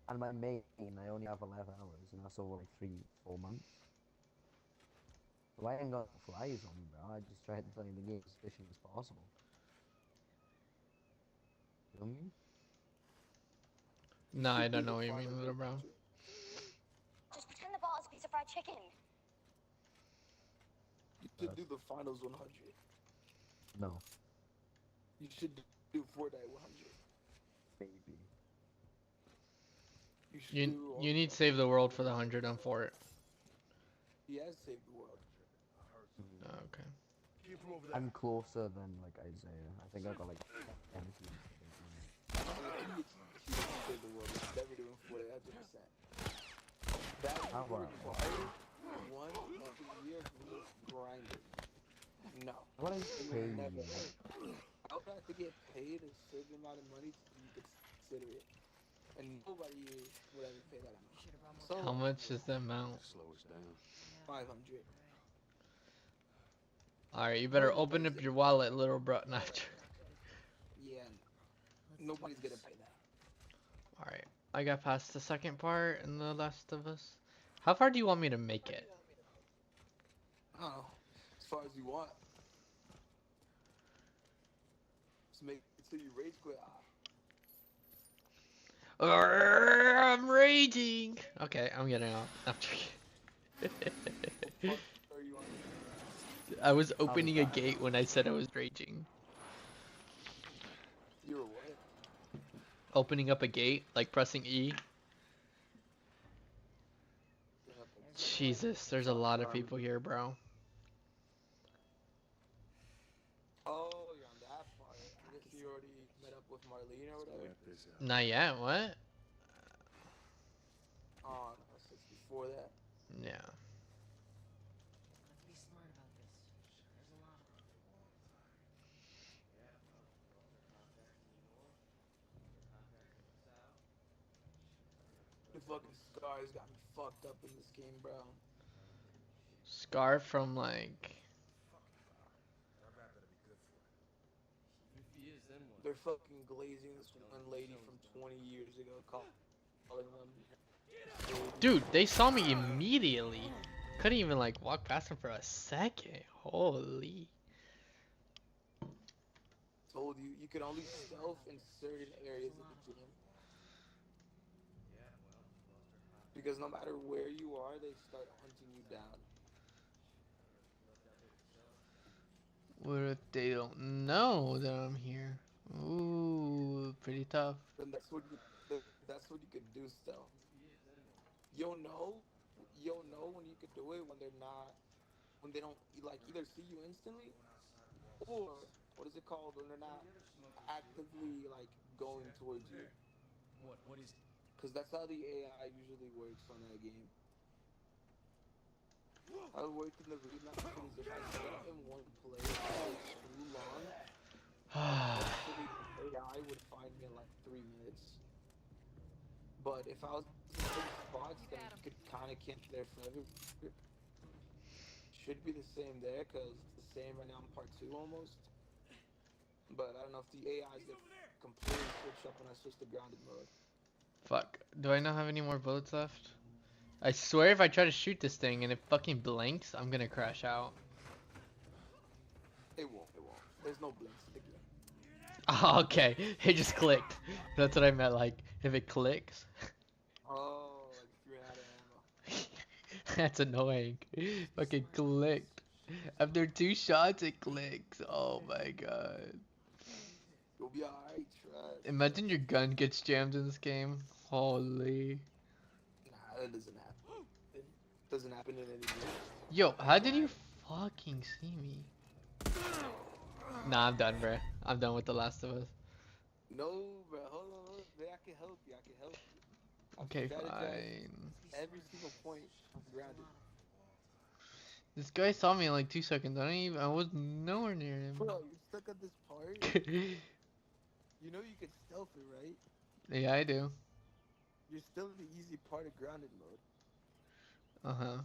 And my main, I only have 11 hours, and that's over like 3-4 months. So I ain't got flies on me, bro. I just try to play the game as efficient as possible. You know what I mean? Nah, I don't know what you mean, little bro. Just pretend the ball is a piece of fried chicken. You should do the finals 100. No. You should do Fortnite 100. Maybe. You should do You need Save the World for the 100 on Fort. He has saved the world. Oh, okay. I'm closer than like Isaiah. I think I got like 10 teams. He saved the world. He's never doing Fortnite 100%. That How would about require one every year of me grinding. No. What is It would paid? never happen. I would have to get paid a certain amount of money to consider it. And nobody would ever pay that amount. So, How much is the amount? Slow us down. 500. Alright, you better open up your wallet, little bro. Not Yeah, nobody's gonna pay that. Alright, I got past the second part in The Last of Us. How far do you want me to make it? I don't know. As far as you want. Just make it until you rage quit. I'm raging. Okay, I'm getting off. I'm joking. Are you on? I was opening a gate when I said I was raging. You were what? Opening up a gate, like pressing E. Jesus, there's a lot of people here, bro. Oh, you're on that part. I guess you already met up with Marlene or whatever. Not yet. What? Oh, no, so it's before that. Yeah. Let's be smart about this. There's a lot of them. The fucking scars got me fucked up in this game, bro. Scar from like. They're fucking glazing this one lady from 20 years ago, calling them. Dude, they saw me immediately. Couldn't even like walk past them for a second. Holy. Told you, you could only stealth in certain areas of the game. Because no matter where you are, they start hunting you down. What if they don't know that I'm here? Ooh, pretty tough. Then that's what you could do stealth. You'll know when you could do it when they don't like either see you instantly, or what is it called when they're not actively like going towards you. What is? Because that's how the AI usually works on that game. How it worked in the remap is if I stay in one place for too long, the AI would find me in like 3 minutes. But if I was in certain spots, then you could kind of camp there forever. Should be the same there, because it's the same right now in part 2 almost. But I don't know if the AIs get completely switched up when I switch to grounded mode. Fuck. Do I not have any more bullets left? I swear if I try to shoot this thing and it fucking blinks, I'm gonna crash out. It won't. There's no blinks in the game. Oh, okay. It just clicked. That's what I meant, like, if it clicks. Oh, like if you're out of ammo. That's annoying. Fucking clicked. After 2 shots, it clicks. Oh my god. You'll be alright, trust. Imagine your gun gets jammed in this game. Holy. Nah, that doesn't happen. It doesn't happen in any game. Yo, how did you fucking see me? Nah, I'm done, bruh. I'm done with The Last of Us. No, bro, hold on. I can help you. Okay, Strategize fine. every single point grounded. This guy saw me in like 2 seconds. I was nowhere near him. Bro, you're stuck at this part. You know you can stealth it, right? Yeah, I do. You're still in the easy part of grounded mode. Uh-huh.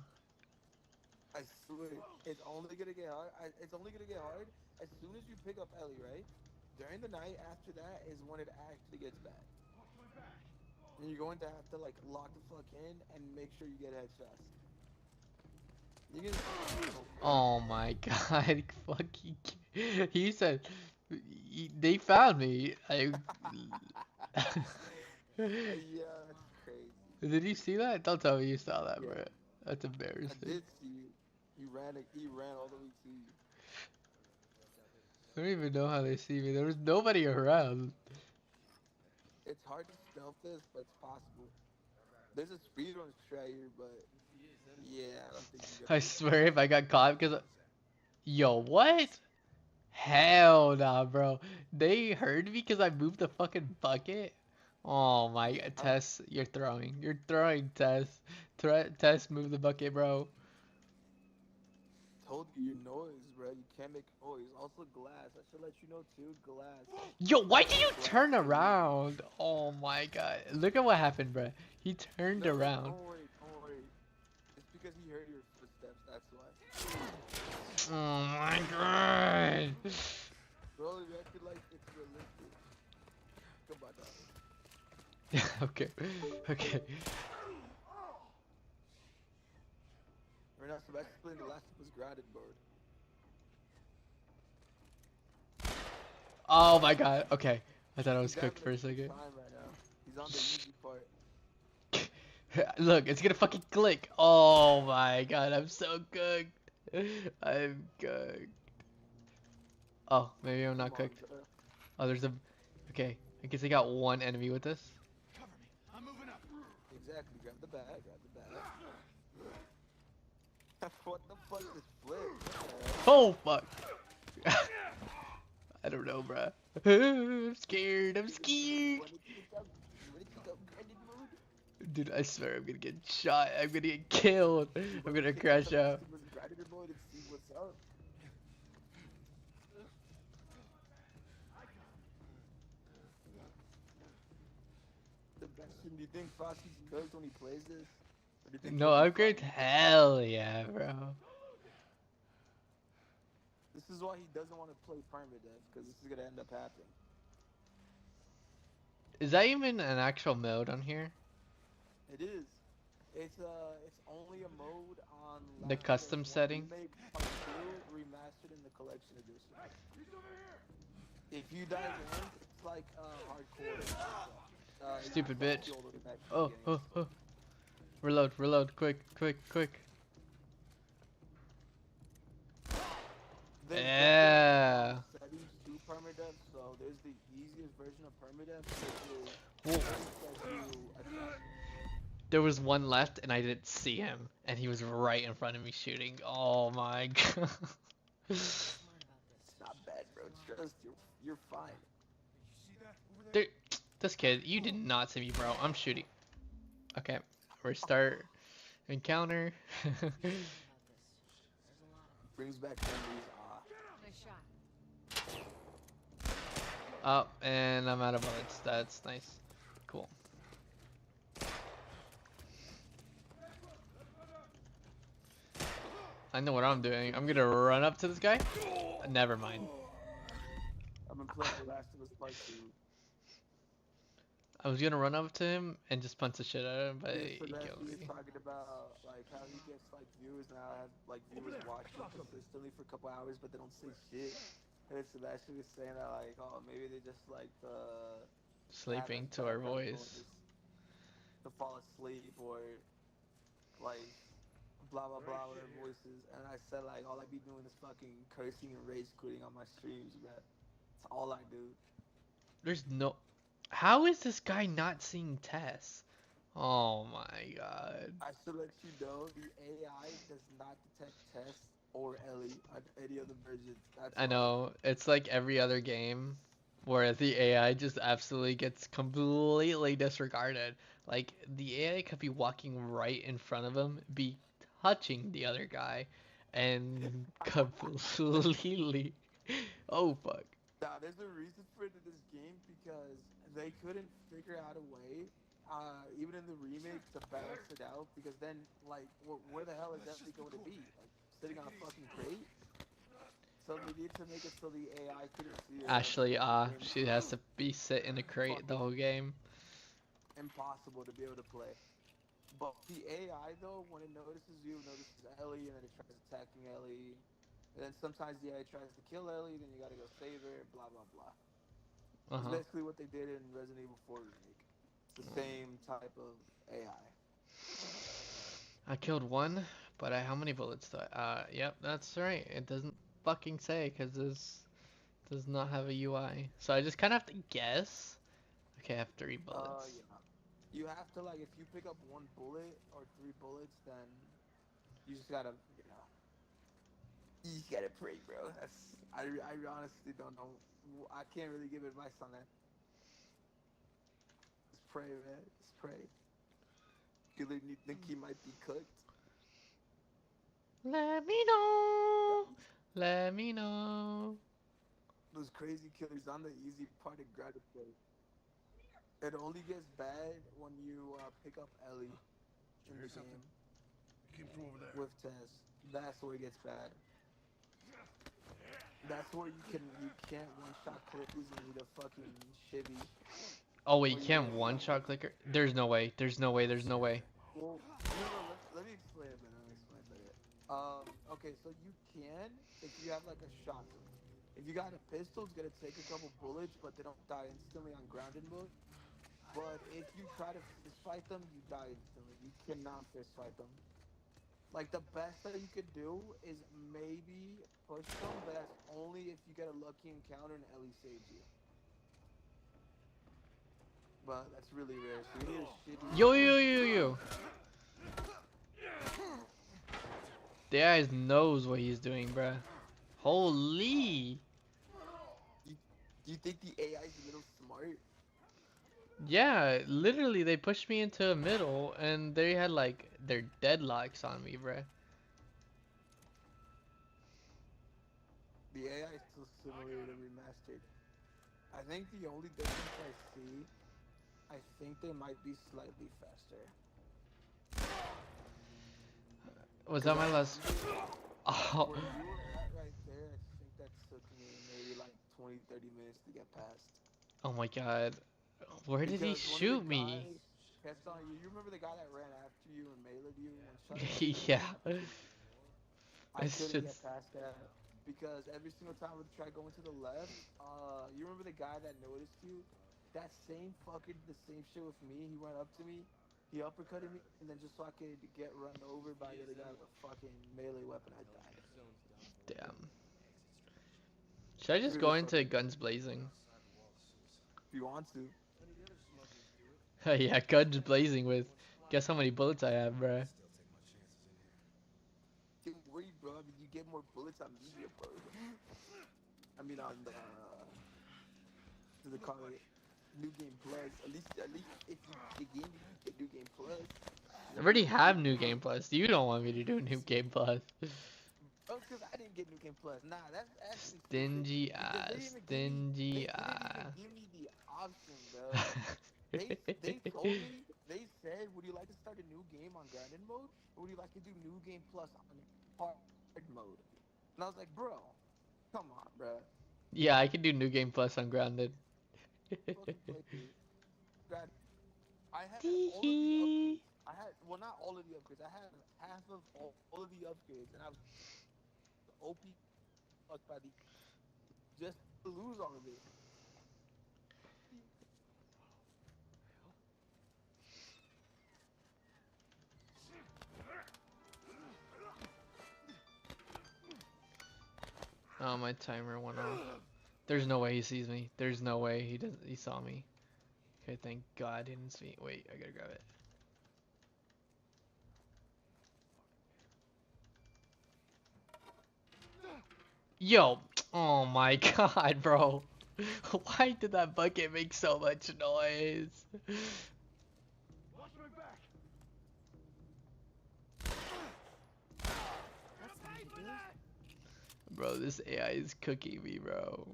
I swear, it's only gonna get hard. It's only gonna get hard as soon as you pick up Ellie, right? During the night after that is when it actually gets bad. And you're going to have to like lock the fuck in and make sure you get headshots. You can. Oh my god, fucking. He said they found me. Yeah, that's crazy. Did you see that? Don't tell me you saw that, bro. That's embarrassing. I did see you. He ran all the way to you. I don't even know how they see me. There was nobody around. It's hard to stealth this, but it's possible. There's a speedrun strat here, but yeah, I don't think you I swear if I got caught because... Yo, what? Hell nah, bro. They heard me because I moved the fucking bucket? Oh my god, Tess, you're throwing. You're throwing, Tess. Tess, move the bucket, bro. Told you your noise, bro. You can't make noise. Also glass. I should let you know too. Glass. Yo, why did you turn around? Oh my god. Look at what happened, bro. He turned around. Don't worry. It's because he heard your footsteps. That's why. Oh my god. Bro, you acted like it's realistic. Come on, dog. Okay. We're not supposed to play The Last of Us grounded mode. Oh my god. Okay. I thought I was He's cooked for having a second. time right now. He's on the easy part. Look, it's gonna fucking click. Oh my god, I'm so cooked. I'm cooked. Oh, maybe I'm not Come on, cooked. bro. Oh, there's a. Okay, I guess I got one enemy with this. Cover me. I'm moving up. Exactly. Grab the bag. Grab the bag. What the fuck is flip? Oh fuck. I don't know, bruh. I'm scared. I'm scared. Dude, I swear I'm gonna get shot. I'm gonna get killed. I'm gonna crash out. Sebastian, do you think Frosty's cooked when he plays this? Or do you think No he'll be upgrades? fine? Hell yeah, bro. This is why he doesn't want to play permadeath, because this is gonna end up happening. Is that even an actual mode on here? It is. It's only a mode on The Last of Us custom 1 setting? Remake Part 2 remastered in the collection edition. If you dive in, it's like hardcore. Stupid you bitch. kill the back Oh, beginning. oh, oh. Reload, reload, quick, quick, quick. There's Yeah. different settings to permadeath, so there's the easiest version of permadeath, Whoa. which is says you attack. There was one left and I didn't see him. And he was right in front of me shooting. Oh my god. It's not bad, bro. Trust you're fine. Dude, this kid, you did not see me, bro. I'm shooting. Okay, restart. Encounter. Brings back memories. Nice shot. Oh, and I'm out of bullets. That's nice. Cool. I know what I'm doing. I'm gonna run up to this guy. Never mind. I've been playing The Last of Us Part 2. I was gonna run up to him and just punch the shit out of him, but he So that killed he's me. talking about like how he gets like viewers now, has like viewers watching consistently for a couple hours, but they don't say shit. And then Sebastian was saying that like, oh, maybe they just like Sleeping to our voice. to fall asleep or like blah blah blah with their voices. And I said like all I be doing is fucking cursing and rage quitting on my streams, man. That's all I do. There's no. How is this guy not seeing Tess? Oh my god. I should let you know the AI does not detect Tess or Ellie on any other versions. That's I know. It's like every other game where the AI just absolutely gets completely disregarded. Like, the AI could be walking right in front of him, be touching the other guy, and completely. Oh fuck. Nah, there's a reason for it in this game because they couldn't figure out a way, even in the remake, to balance it out. Because then, like, where the hell is Ellie going to be? Like, sitting on a fucking crate? So they need to make it so the AI couldn't see her. Ashley, she has to be sit in a crate the whole game. Impossible to be able to play. But the AI though, when it notices you, notices Ellie, and then it tries attacking Ellie. And then sometimes the AI tries to kill Ellie, then you gotta go save her, blah blah blah. It's basically what they did in Resident Evil 4 remake. It's the same type of AI. I killed one, but how many bullets do I? Yep, that's right. It doesn't fucking say because this does not have a UI. So I just kind of have to guess. Okay, I have 3 bullets. Yeah. You have to like, if you pick up 1 bullet or 3 bullets, then you just gotta, you just gotta pray, bro. I honestly don't know. I can't really give advice on that. Just pray, man. Just pray. You think he might be cooked? Let me know. Let me know. Those crazy killers on the easy part of Gratification. It only gets bad when you pick up Ellie in the game. Came from over there. With Tess. That's where it gets bad. That's where you can't one-shot clip these and need a fucking shivvy. Oh wait, you can't one-shot clicker? There's no way. There's no way. There's no way. Well, let me explain it, man. Okay, so you can if you have like a shotgun. If you got a pistol, it's gonna take a couple bullets, but they don't die instantly on grounded mode. But if you try to fist fight them, you die instantly. You cannot fist fight them. Like the best that you could do is maybe push them, but that's only if you get a lucky encounter and Ellie saves you. But that's really rare. So you need a shitty. Yo. The guy knows what he's doing, bruh. Holy. You think the AI is a little smart? Yeah, literally they pushed me into the middle and they had like their deadlocks on me, bruh. The AI is still similar to remastered. I think the only difference I see, I think they might be slightly faster. Was that my last? Oh. Where you were at right there, I think that took me maybe like 20-30 minutes to get past. Oh my god. Where did he shoot me? Kept on you. You remember the guy that ran after you and meleeed you and shot Yeah. I couldn't get past that because every single time I would try going to the left, you remember the guy that noticed you? That same fucker did the same shit with me. He went up to me, he uppercutted me, and then just so I could get run over by the other guy with a fucking melee weapon, I died. Damn. Should I just go into guns blazing? If you want to. Yeah, guns blazing with. Guess how many bullets I have, bruh. Don't worry, bro. I mean, you get more bullets on media, bro. I mean, on the call it New Game Plus. At least if you dig in, you get New Game Plus. I already have New Game Plus. You don't want me to do New Game Plus. Oh, because I didn't get New Game Plus. Nah, that's actually stingy ass. Stingy ass. They didn't even give me the option, bro. They told me, they said, would you like to start a new game on grounded mode? Or would you like to do New Game Plus on hard mode? And I was like, bro, come on, bro. Yeah, I can do New Game Plus on grounded. I had all of the upgrades. Well, not all of the upgrades. I had half of all of the upgrades, and I was OP fucked by the just to lose all of it. Oh, my timer went off. There's no way he sees me. There's no way he saw me. Okay, thank God he didn't see me. Wait, I gotta grab it. Yo! Oh my god, bro. Why did that bucket make so much noise? Watch my back. Bro, this AI is cooking me, bro.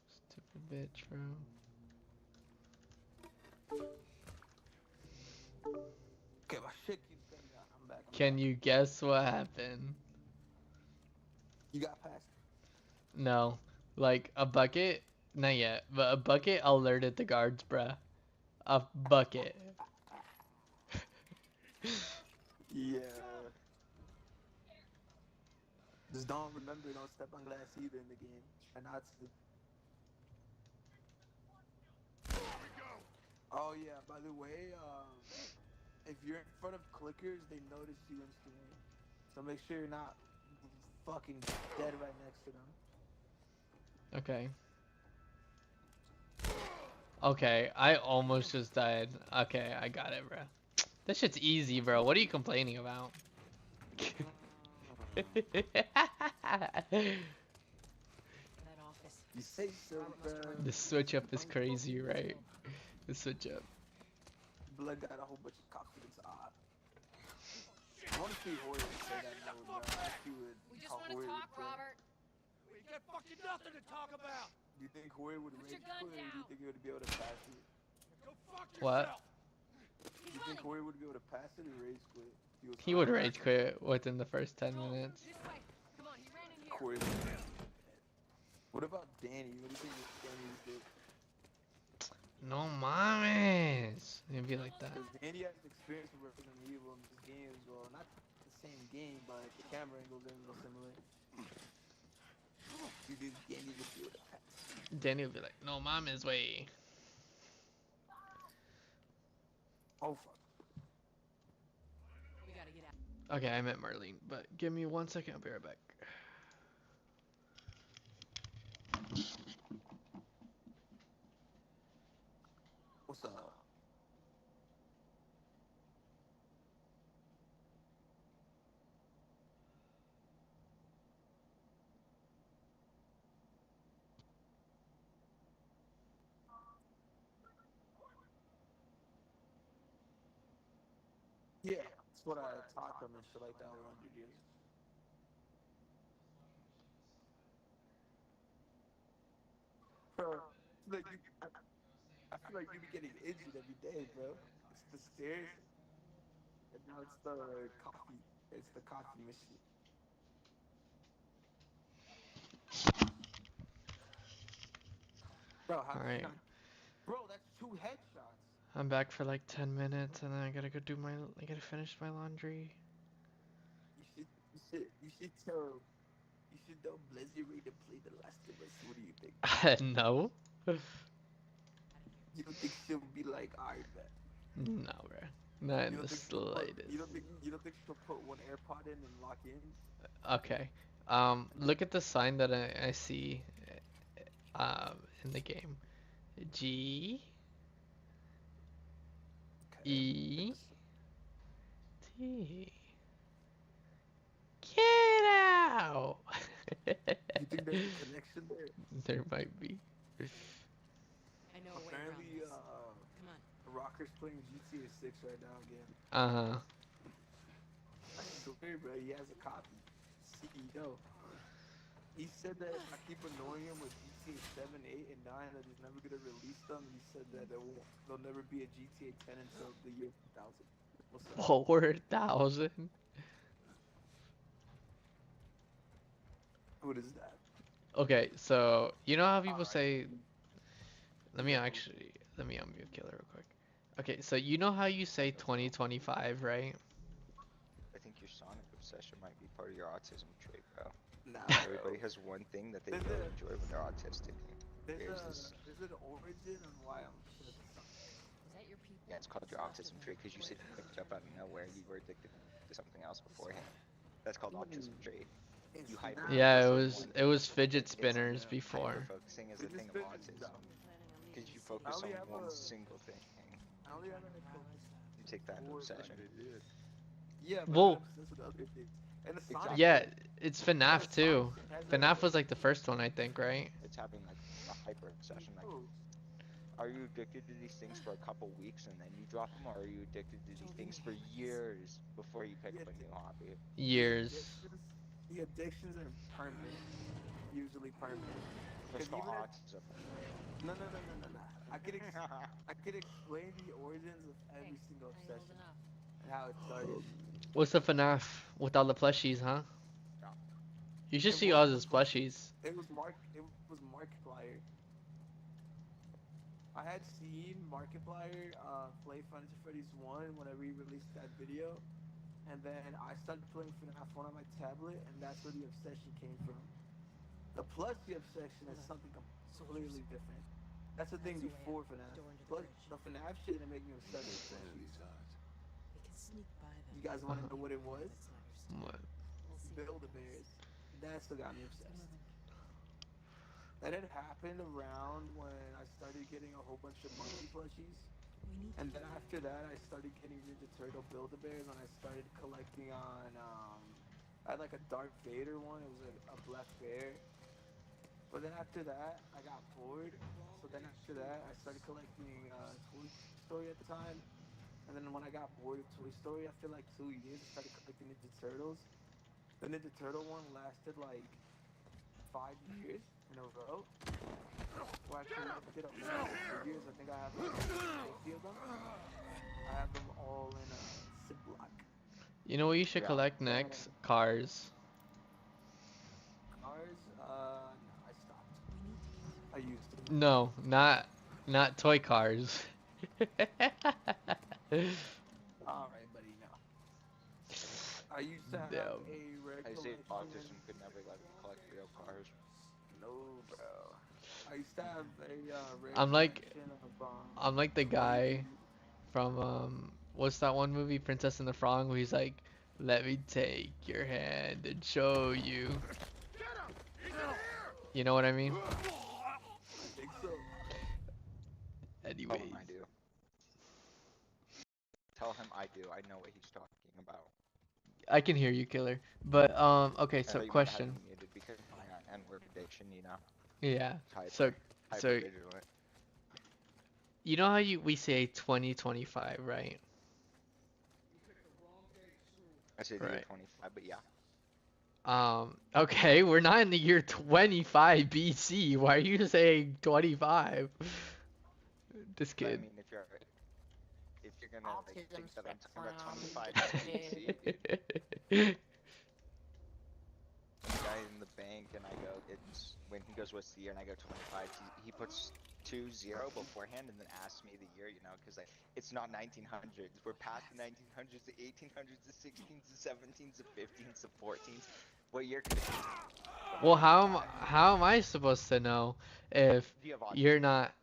Stupid bitch, bro. Okay, my shit keeps going down. I'm back. Can you guess what happened? You got past. No. Like, a bucket? Not yet. But a bucket alerted the guards, bruh. A bucket. Yeah. Just don't step on glass either in the game. And not to. Oh yeah, by the way, if you're in front of clickers, they notice you instantly. So make sure you're not fucking dead right next to them. Okay. Okay, I almost just died. Okay, I got it, bro. That shit's easy, bro. What are you complaining about? You say so, bro. The switch up is crazy, right? The switch up. Blood got a whole bunch of confidence. I want to see Hoyer say that no, bro. We just want to talk, Robert. We got fucking nothing to talk about. Do you think Hoyer would rage quit, or do you think he would be able to pass it? Go fuck yourself. What? Do you think Hoyer would be able to pass it or rage quit? He would rage quit within the first 10 minutes. This way. Come on, he ran in here. Corey, What about Danny? What do you think Danny would do? No mames. It'd be like that. Because Danny has experience with Resident Evil in this game as well. Not the same game, but the camera angles are a little similar. You think Danny would do that? Danny would be like, no mames way. Oh fuck. We gotta get out. Okay, I meant Marlene, but give me 1 second. I'll be right back. What's up? Yeah, that's what I taught them and shit like that over 100 years. Bro, like I feel like you be getting injured every day, bro. It's the stairs, and now it's the coffee. It's the coffee machine. Bro, how Alright. Bro, that's 2 headshots. I'm back for like 10 minutes and then I gotta go do my, I gotta finish my laundry. You should tell Blizzard Ray to play The Last of Us. What do you think? No. You don't think she'll be like, alright, man? No, bro. Not in the slightest. You don't think she'll put one AirPod in and lock in? Okay. Look at the sign that I see in the game. G E T. Get out! You think there's a connection there? There might be. I know a way around Apparently, this. Come on. Rocker's playing GTA 6 right now again. Uh-huh. I swear, bro, he has a copy. CEO. He said that if I keep annoying him with GTA 7, 8, and 9, that he's never gonna release them. He said that there'll never be a GTA 10 until the year 2000. What's up? 4,000. What is that? Okay, so you know how people say. Let me unmute Killer real quick. Okay, so you know how you say 2025, right? I think your Sonic obsession might be part of your autism trait, bro. Nah, Everybody has one thing that they really enjoy when they're autistic. There's this. There's an origin on why I'm obsessed with something. Is that your people? Yeah, it's called your autism trait because you said you picked it up out of nowhere. You were addicted to something else beforehand. That's called autism trait. You hyper. Yeah, it was fidget spinners before. Focusing is a thing of autism. Because you focus on one single thing. I only have an You take that obsession. Yeah, but Well, I'm obsessed with other things. And the Sonic yeah, it's FNAF too. FNAF was like the first one, I think, right? It's having like a hyper obsession. Like, are you addicted to these things for a couple weeks and then you drop them, or are you addicted to these things for years before you pick up a new hobby? Years. The addictions are permanent. Usually permanent. It's called even autism. No. I could explain the origins of every single obsession and how it started. What's the FNAF with all the plushies, huh? Yeah. You should see all those plushies. It was Markiplier. I had seen Markiplier play Final Fantasy 1 whenever he released that video, and then I started playing FNAF 1 on my tablet, and that's where the obsession came from. The plushie obsession is something completely different. That's the thing before FNAF. Plus, the FNAF shit didn't make me obsessed with plushies. You guys want to know what it was? What? Build-A-Bears. That's what got me obsessed. That had happened around when I started getting a whole bunch of monkey plushies. And then after that, I started getting Ninja Turtle Build-A-Bears, and I started collecting on, I had like a Darth Vader one. It was a black bear. But then after that, I got bored. So then after that, I started collecting Toy Story at the time. And then when I got bored of Toy Story, after like 2 years, I started collecting Ninja Turtles. The Ninja Turtle one lasted like 5 years in a row. Well, actually, I did up to 2 years. I think I have like 50 of them. I have them all in a Ziploc. You know what you should collect next? Cars. Cars? No, I stopped. I used to. No, not toy cars. Alright, buddy, no. I used to have Damn. a red I say collection. autism could never let me collect real cars. No, bro. I used to have a red I'm like collection of I'm like the guy from what's that one movie, Princess and the Frog, where he's like, "Let me take your hand and show you." You know what I mean? I think so. Anyways. Tell him I do. Tell him I do. I know what he's talking about. I can hear you, Killer. But okay, I so know you might have question. me muted because of my N-word addiction, you know. Yeah. Hyper, So hyper vigilant. you know how we say 2025, right? I say the year Right. 25, but yeah. Okay, we're not in the year 25 BC. Why are you saying 25? This But I kid. mean, if you're gonna like, think that I'm talking about 25 BC, the guy in the bank and I go, it's when he goes, what's the year? And I go 25. He puts 20 beforehand and then asks me the year, you know, because like it's not 1900s. We're past the 1900s, the 1800s, the 16s, the 17s, the 15s, the 14s. What year could it be? Well, how am I supposed to know if Do you have you're autism? not?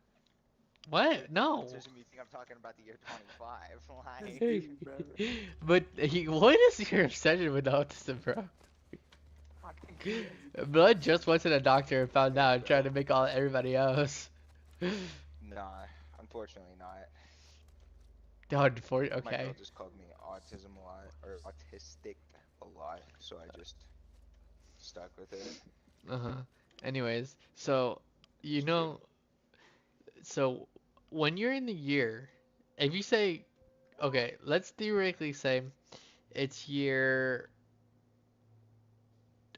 What? No. Autism, you think I'm talking about the year 25? Like, But what is your obsession with autism, bro? Blood just went to the doctor and found out, and tried to make everybody else. nah, unfortunately not. Okay. My girl just called me autism a lot, or autistic a lot, so I just stuck with it. Anyways, so you know, so when you're in the year, if you say, okay, let's theoretically say it's year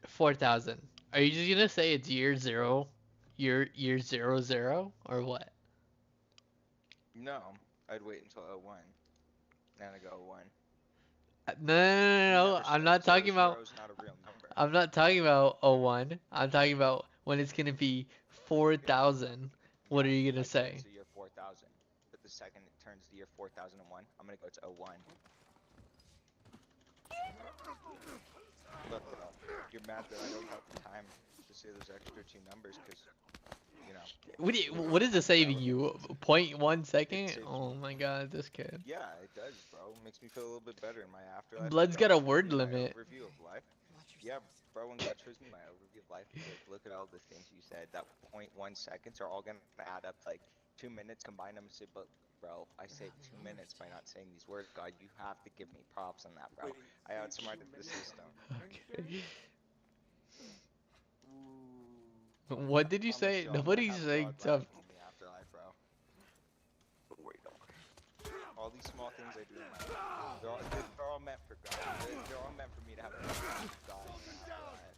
4000. Are you just gonna say it's year 0, year 00, or what? No, I'd wait until 01. Then I go 01. No. I'm not talking about. Zero's not a real number. I'm not talking about 01. I'm talking about when it's gonna be 4000. What are you gonna say? It's the year 4000. But the second it turns the year 4001, I'm gonna go to 01. Look, bro, you're mad that I don't have the time to say those extra 2 numbers, because, you know. What is it saving you? 0.1 second? Oh my god, this kid. Yeah, it does, bro. It makes me feel a little bit better in my afterlife. Blood's got a word My limit. overview of life. Yeah, bro, when God shows me my overview of life, look at all the things you said. That 0.1 seconds are all gonna add up to like 2 minutes, combine them and say, but bro, I saved 2 minutes by not saying these words. God, you have to give me props on that, bro. I outsmarted the system. Okay. What did you say? Nobody's saying tough. In the afterlife, bro. All these small things I do in my life, they're all meant for God. They're all meant for me to have a relationship with God in the afterlife.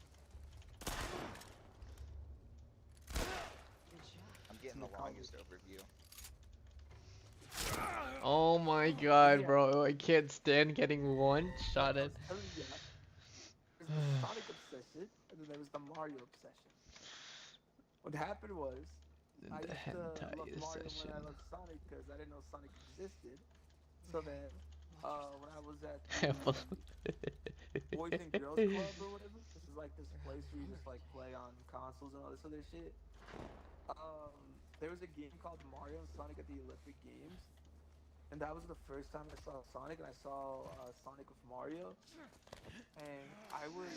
I'm getting the longest overview. Oh my god, bro. I can't stand getting one-shotted. There's the Sonic obsession, and then there was the Mario obsession. What happened was, I used to love Mario when I loved Sonic because I didn't know Sonic existed. So then, when I was at the Boys and Girls Club or whatever, this is like this place where you just like play on consoles and all this other shit. There was a game called Mario and Sonic at the Olympic Games. And that was the first time I saw Sonic, and I saw Sonic with Mario. And I was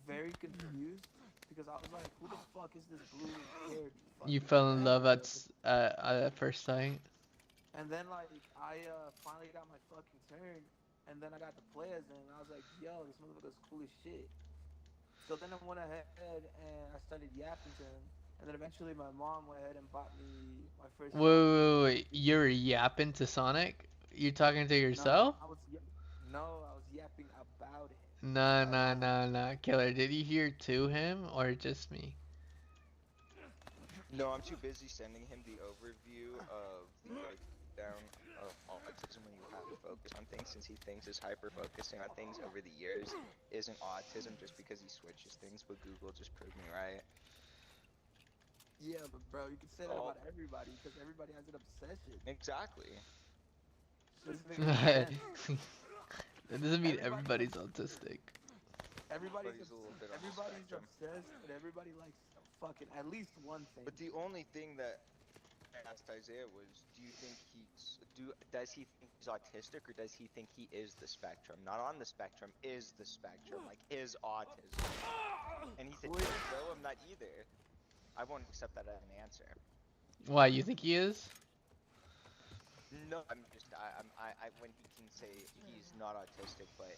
very confused because I was like, who the fuck is this blue haired? You fell in love at first sight. And then like I finally got my fucking turn, and then I got to play as him, and I was like, yo, this motherfucker's cool as shit. So then I went ahead and I started yapping to him, and then eventually my mom went ahead and bought me my first. Wait. You're yapping to Sonic? You're talking to yourself? No, I was yapping about him. Nah. Killer, did you hear to him or just me? No, I'm too busy sending him the overview of the breakdown of autism when you have to focus on things, since he thinks his hyper-focusing on things over the years isn't autism just because he switches things, but Google just proved me right. Yeah, but bro, you can say that about everybody because everybody has an obsession. Exactly. Doesn't make any sense. That doesn't mean Everybody's everybody's autistic. Everybody's a little bit on the everybody's spectrum. obsessed, and everybody likes fucking at least one thing. But the only thing that I asked Isaiah was, does he think he's autistic, or does he think he is the spectrum? Not on the spectrum, is the spectrum, like is autism. And he said, no, I'm not either. I won't accept that as an answer. Why, you think he is? No, I'm just, when he can say he's not autistic, but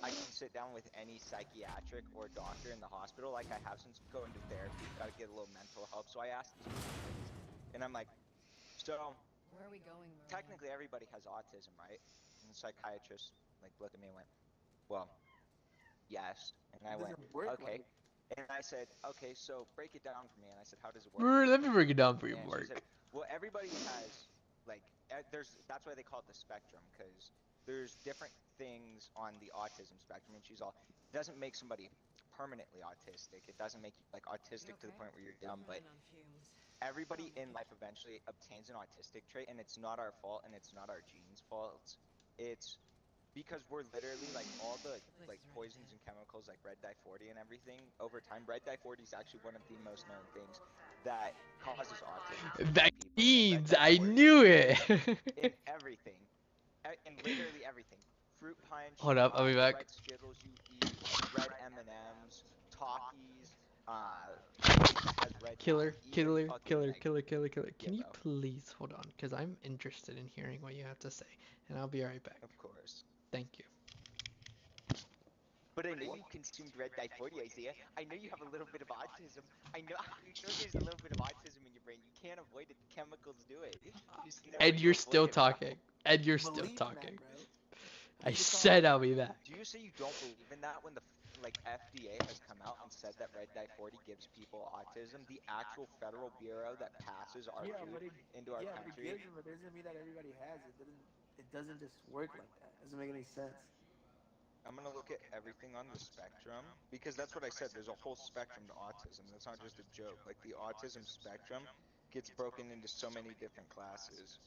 I can sit down with any psychiatric or doctor in the hospital, like I have since going to therapy, gotta get a little mental help, so I asked these questions, and I'm like, so, Where are we going, Maria? technically everybody has autism, right? And the psychiatrist, like, looked at me and went, well, yes, and I went, okay, and I said, okay, so break it down for me, and I said, how does it work? Let me break it down for you, And Mark. she said, well, everybody has, like, that's why they call it the spectrum, because there's different things on the autism spectrum, and she's all, it doesn't make somebody permanently autistic, it doesn't make you, like, autistic to the point where you're dumb, but everybody in life eventually obtains an autistic trait, and it's not our fault, and it's not our genes' fault, it's because we're literally, like, all the, like, poisons and chemicals, like red dye 40 and everything, over time, red dye 40 is actually one of the most known things that causes autism. Vaccines! I knew it! In everything. In literally everything. Fruit punch, Hold up, I'll be back. red Skittles you eat, red M&Ms, Takis, Killer. Can you please hold on? Because I'm interested in hearing what you have to say. And I'll be right back. Of course. Thank you. But I know you consumed red dye 40, Isaiah. I know you have a little bit of autism. I know there's a little bit of autism in your brain. You can't avoid it. The chemicals do it. Ed, you're still talking. Ed, you're still talking. I said I'll be back. Do you say you don't believe in that when the FDA has come out and said that red dye 40 gives people autism? The actual federal bureau that passes our food into our country. Yeah, but it doesn't mean that everybody has it. It doesn't just work like that. It doesn't make any sense. I'm gonna look at everything on the spectrum, because that's what I said, there's a whole spectrum to autism. That's not just a joke. Like, the autism spectrum gets broken into so many different classes.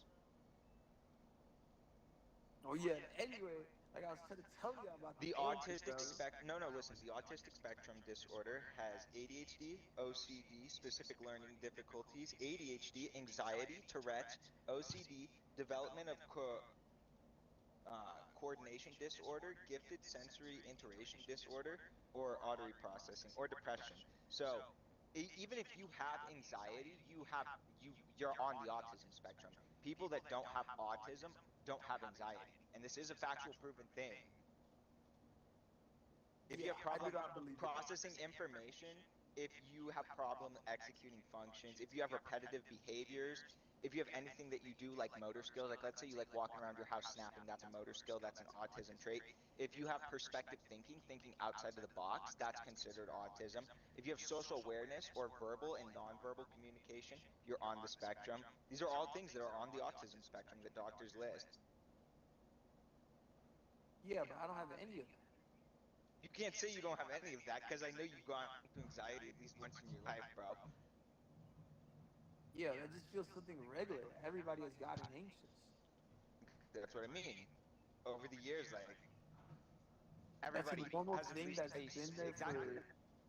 Oh yeah, anyway, like I was trying to tell you about the autistic spectrum. No, listen, the autistic spectrum disorder has ADHD, OCD, specific learning difficulties, ADHD, anxiety, Tourette's, OCD, development of coordination disorder, gifted sensory iteration disorder, or auditory processing, or depression. So, even if you have anxiety, you're on the autism spectrum. People that don't have autism don't have anxiety, and this is a factual proven thing. If you have problem processing information, if you have problem executing functions, if you have repetitive behaviors, if you have anything that you do like motor skills, like let's say you like walking around your house snapping, that's a motor skill, that's an autism trait. If you have perspective thinking, thinking outside of the box, that's considered autism. If you have social awareness or verbal and nonverbal communication, you're on the spectrum. These are all things that are on the autism spectrum that doctors list. Yeah, but I don't have any of that. You can't say you don't have any of that, because I know you've gone through anxiety at least once in your life, bro. Yeah, that just feels something regular. Everybody has gotten anxious. That's what I mean. Over the years, like, everybody has at least exactly.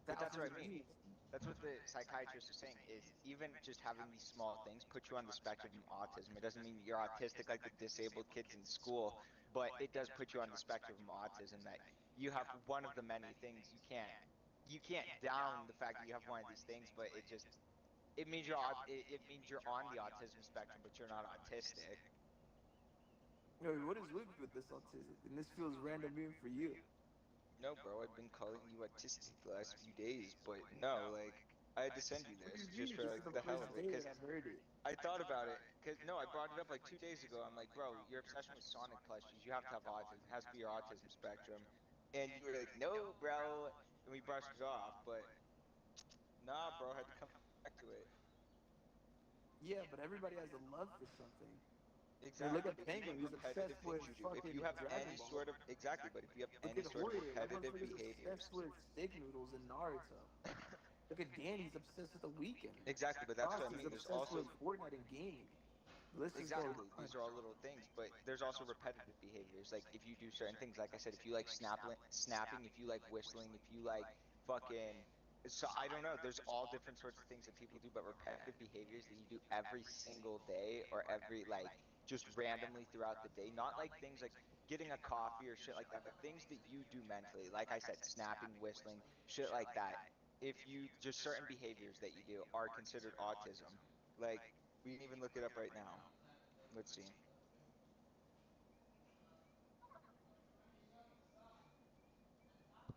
But that's what I mean. That's what the psychiatrist is saying, is even just having these small things put you on the spectrum of autism. It doesn't mean you're autistic like the disabled kids in school, but it does put you on the spectrum of autism, that you have one of the many things. You can't down the fact that you have one of these things, but it means you're on the autism spectrum, but you're not autistic. Yo, what is with this autism? And this feels random even for you. No, bro, I've been calling you autistic the last few days, but no, like, I had to send you this just for like the hell of it, because I thought about it, because no, I brought it up like 2 days ago. I'm like, bro, your obsession with Sonic plushies, you have to have autism, it has to be your autism spectrum, and you were like, no, bro, and we brushed it off, but nah, bro, I had to come back to it. Yeah, but everybody has a love for something. Exactly. Look at Penguin, he's obsessed with fucking if you have any sort of but if you have any sort of repetitive behaviors. Obsessed with steak noodles and Naruto. Look at Dan, he's obsessed with the weekend. Exactly, but that's what I Ross is mean. There's obsessed also with Fortnite and gaming. Let's just go. exactly these are all little things, but there's also repetitive behaviors. Like if you do certain things, like I said, if you like snapping, if you like whistling, if you like fucking so I don't know, there's all different sorts of things that people do, but repetitive behaviors that you do every single day or every like just randomly throughout the day, not like things like getting a coffee or shit like that, but things that you do mentally, like I said, snapping, whistling, shit like that. If you just certain behaviors that you do are considered autism. Like we can even look it up right now. Let's see.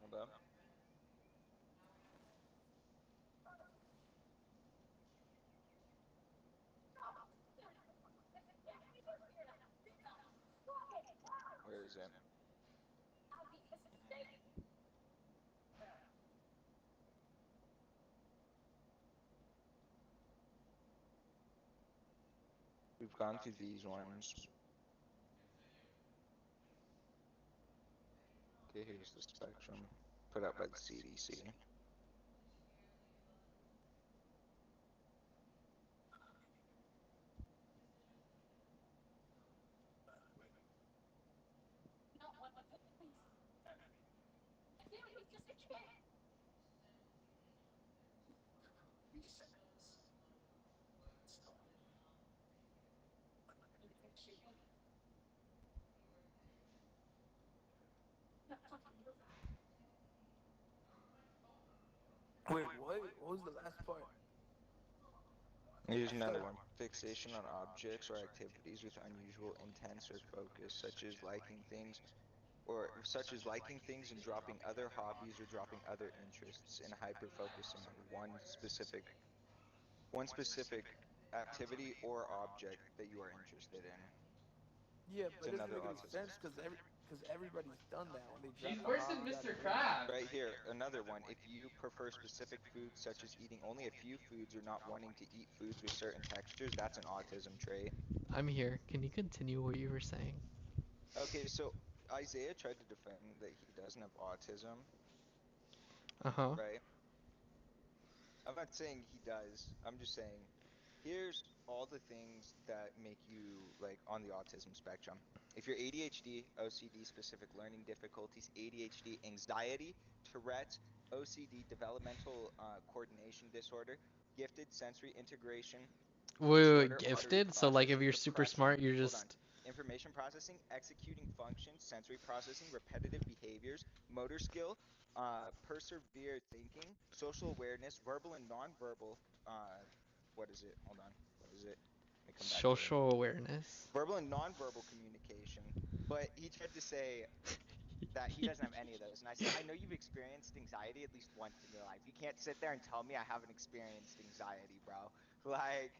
Hold up. Where is it? We've gone through these ones. Okay, here's the spectrum put out by the CDC. Wait, what? What was the last part? Here's another one. Fixation on objects or activities with unusual intense or focus, such as liking things and dropping other hobbies or dropping other interests and hyper focusing on one specific activity or object that you are interested in. Yeah, It's but it doesn't another make any autism. sense because everybody's done that when they Jeez, drop the where's the hobby out Mr. of nowhere. Krabs? Right here, another one. If you prefer specific foods such as eating only a few foods or not wanting to eat foods with certain textures, that's an autism trait. I'm here. Can you continue what you were saying? Okay, so Isaiah tried to defend that he doesn't have autism, Uh-huh. right? I'm not saying he does. I'm just saying here's all the things that make you like on the autism spectrum. If you're ADHD, OCD, specific learning difficulties, ADHD, anxiety, Tourette's, OCD, developmental coordination disorder, gifted sensory integration Wait, disorder, auditory gifted? So like if processing, you're super depression, smart, you're hold on, just information processing, executing functions, sensory processing, repetitive behaviors, motor skill, persevere thinking, social awareness, verbal and nonverbal, what is it? Hold on, what is it? Let me come back to it. social awareness. Verbal and nonverbal communication. But he tried to say that he doesn't have any of those. And I said, I know you've experienced anxiety at least once in your life. You can't sit there and tell me I haven't experienced anxiety, bro. Like,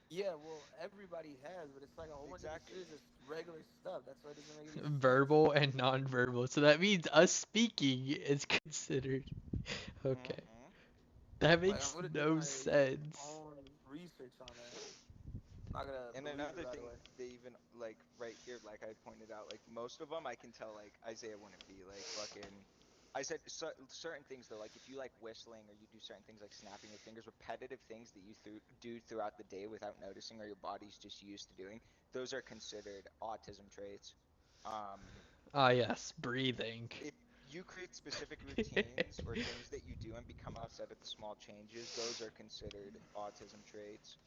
Yeah, well, everybody has, but it's like a whole bunch of this exactly. shit is just regular stuff. That's why it doesn't make any sense. Verbal and non-verbal. So that means us speaking is considered. Okay. That Like, makes I'm gonna do no my sense. own research on that. I'm not gonna And believe another it right thing, away. they even like right here, like I pointed out, like most of them I can tell like Isaiah wouldn't be like fucking. I said certain things though, like if you like whistling or you do certain things like snapping your fingers, repetitive things that you do throughout the day without noticing or your body's just used to doing, those are considered autism traits. Ah, yes, breathing. If you create specific routines or things that you do and become upset at the small changes, those are considered autism traits.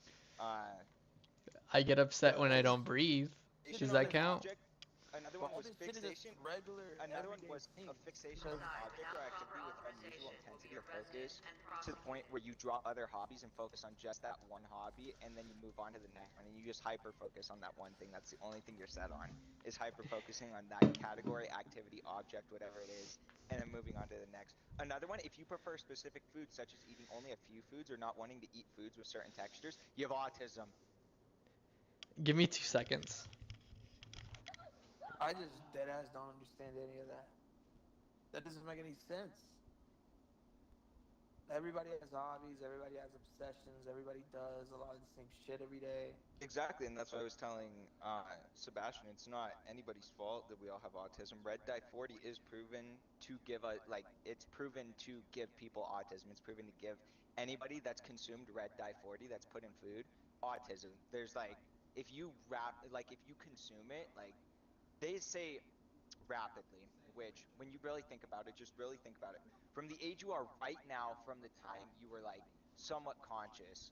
I get upset when All I this don't breathe. shit Does is that just, count? Another but one all was this shit is just fixation. regular, Another one everyday was a things. fixation on an object or activity with unusual intensity or focus to the point where you drop other hobbies and focus on just that one hobby, and then you move on to the next one, and you just hyper focus on that one thing. That's the only thing you're set on, is hyper focusing on that category, activity, object, whatever it is, and then moving on to the next. Another one, if you prefer specific foods, such as eating only a few foods or not wanting to eat foods with certain textures, you have autism. Give me 2 seconds. I just deadass don't understand any of that. That doesn't make any sense. everybody has hobbies, everybody has obsessions, everybody does a lot of the same shit every day. Exactly, and that's what I was telling Sebastian. It's not anybody's fault that we all have autism. Red Dye 40 is proven to give a it's proven to give people autism. It's proven to give anybody that's consumed Red Dye 40 that's put in food autism. There's if you if you consume it, they say rapidly, which when you really think about it, just really think about it. From the age you are right now, from the time you were somewhat conscious,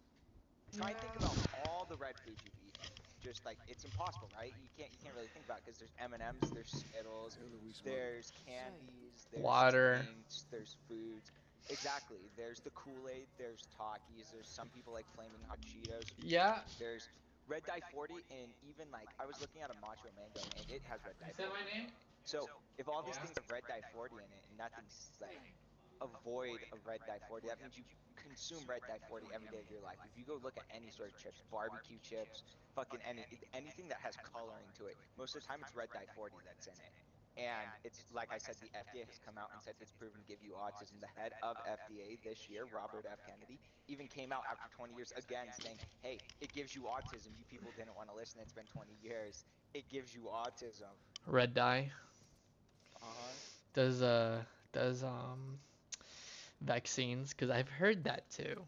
try and think about all the red foods you've eaten. Just it's impossible, right? You can't really think about it because there's M&Ms, there's Skittles, there's candies, there's Water. drinks, there's foods. Exactly. There's the Kool-Aid, there's Takis, there's some people like flaming hot Cheetos. Yeah. There's Red Dye 40, and even I was looking at a Macho Mango, and it has Red Dye 40. So if all these things have Red Dye 40 in it, and nothing's avoid of Red Dye 40, that means you consume Red Dye 40 every day of your life. If you go look at any sort of chips, barbecue chips, fucking anything that has coloring to it, most of the time it's Red Dye 40 that's in it. And it's like I said, the FDA has come out and said it's proven to give you autism. The head of FDA this year, Robert F. Kennedy, even came out after 20 years again saying, hey, it gives you autism. You people didn't want to listen. It's been 20 years. It gives you autism. Red dye. Uh-huh. Does vaccines? Because I've heard that too.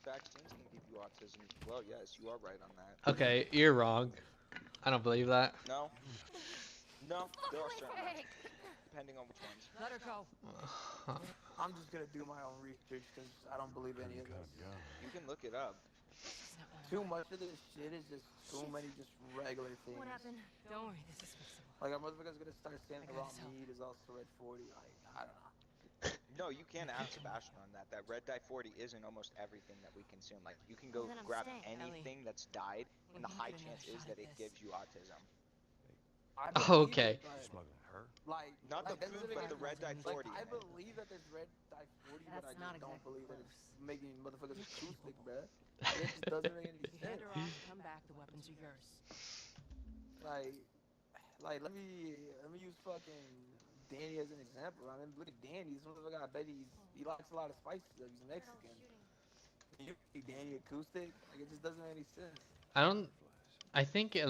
Vaccines can give you autism as well. Yes, you are right on that. Okay, you're wrong. I don't believe that. No. No, there are certain ones, depending on which ones. Let her go. I'm just gonna do my own research because I don't believe any of this. You can look it up. Too much of this shit is just too many just regular things. What happened? Don't worry, this is fixable. Like our motherfucker's gonna start saying the raw meat is also red 40. I don't know. No, you can ask Sebastian on that. That Red Dye 40 is in almost everything that we consume. You can go grab anything that's dyed, and the high chance is that it gives you autism. Okay. Smuggling her? Not the food, but the Red Dye 40. I believe that there's Red Dye 40, but I just don't believe that it's making motherfuckers acoustic, bruh. It just doesn't make any sense. Hand her off, come back, the weapons are yours. Let me use fucking Danny as an example. I mean, look at Danny. This motherfucker, I bet he likes a lot of spices. He's Mexican. You think Danny acoustic? It just doesn't make any sense. I think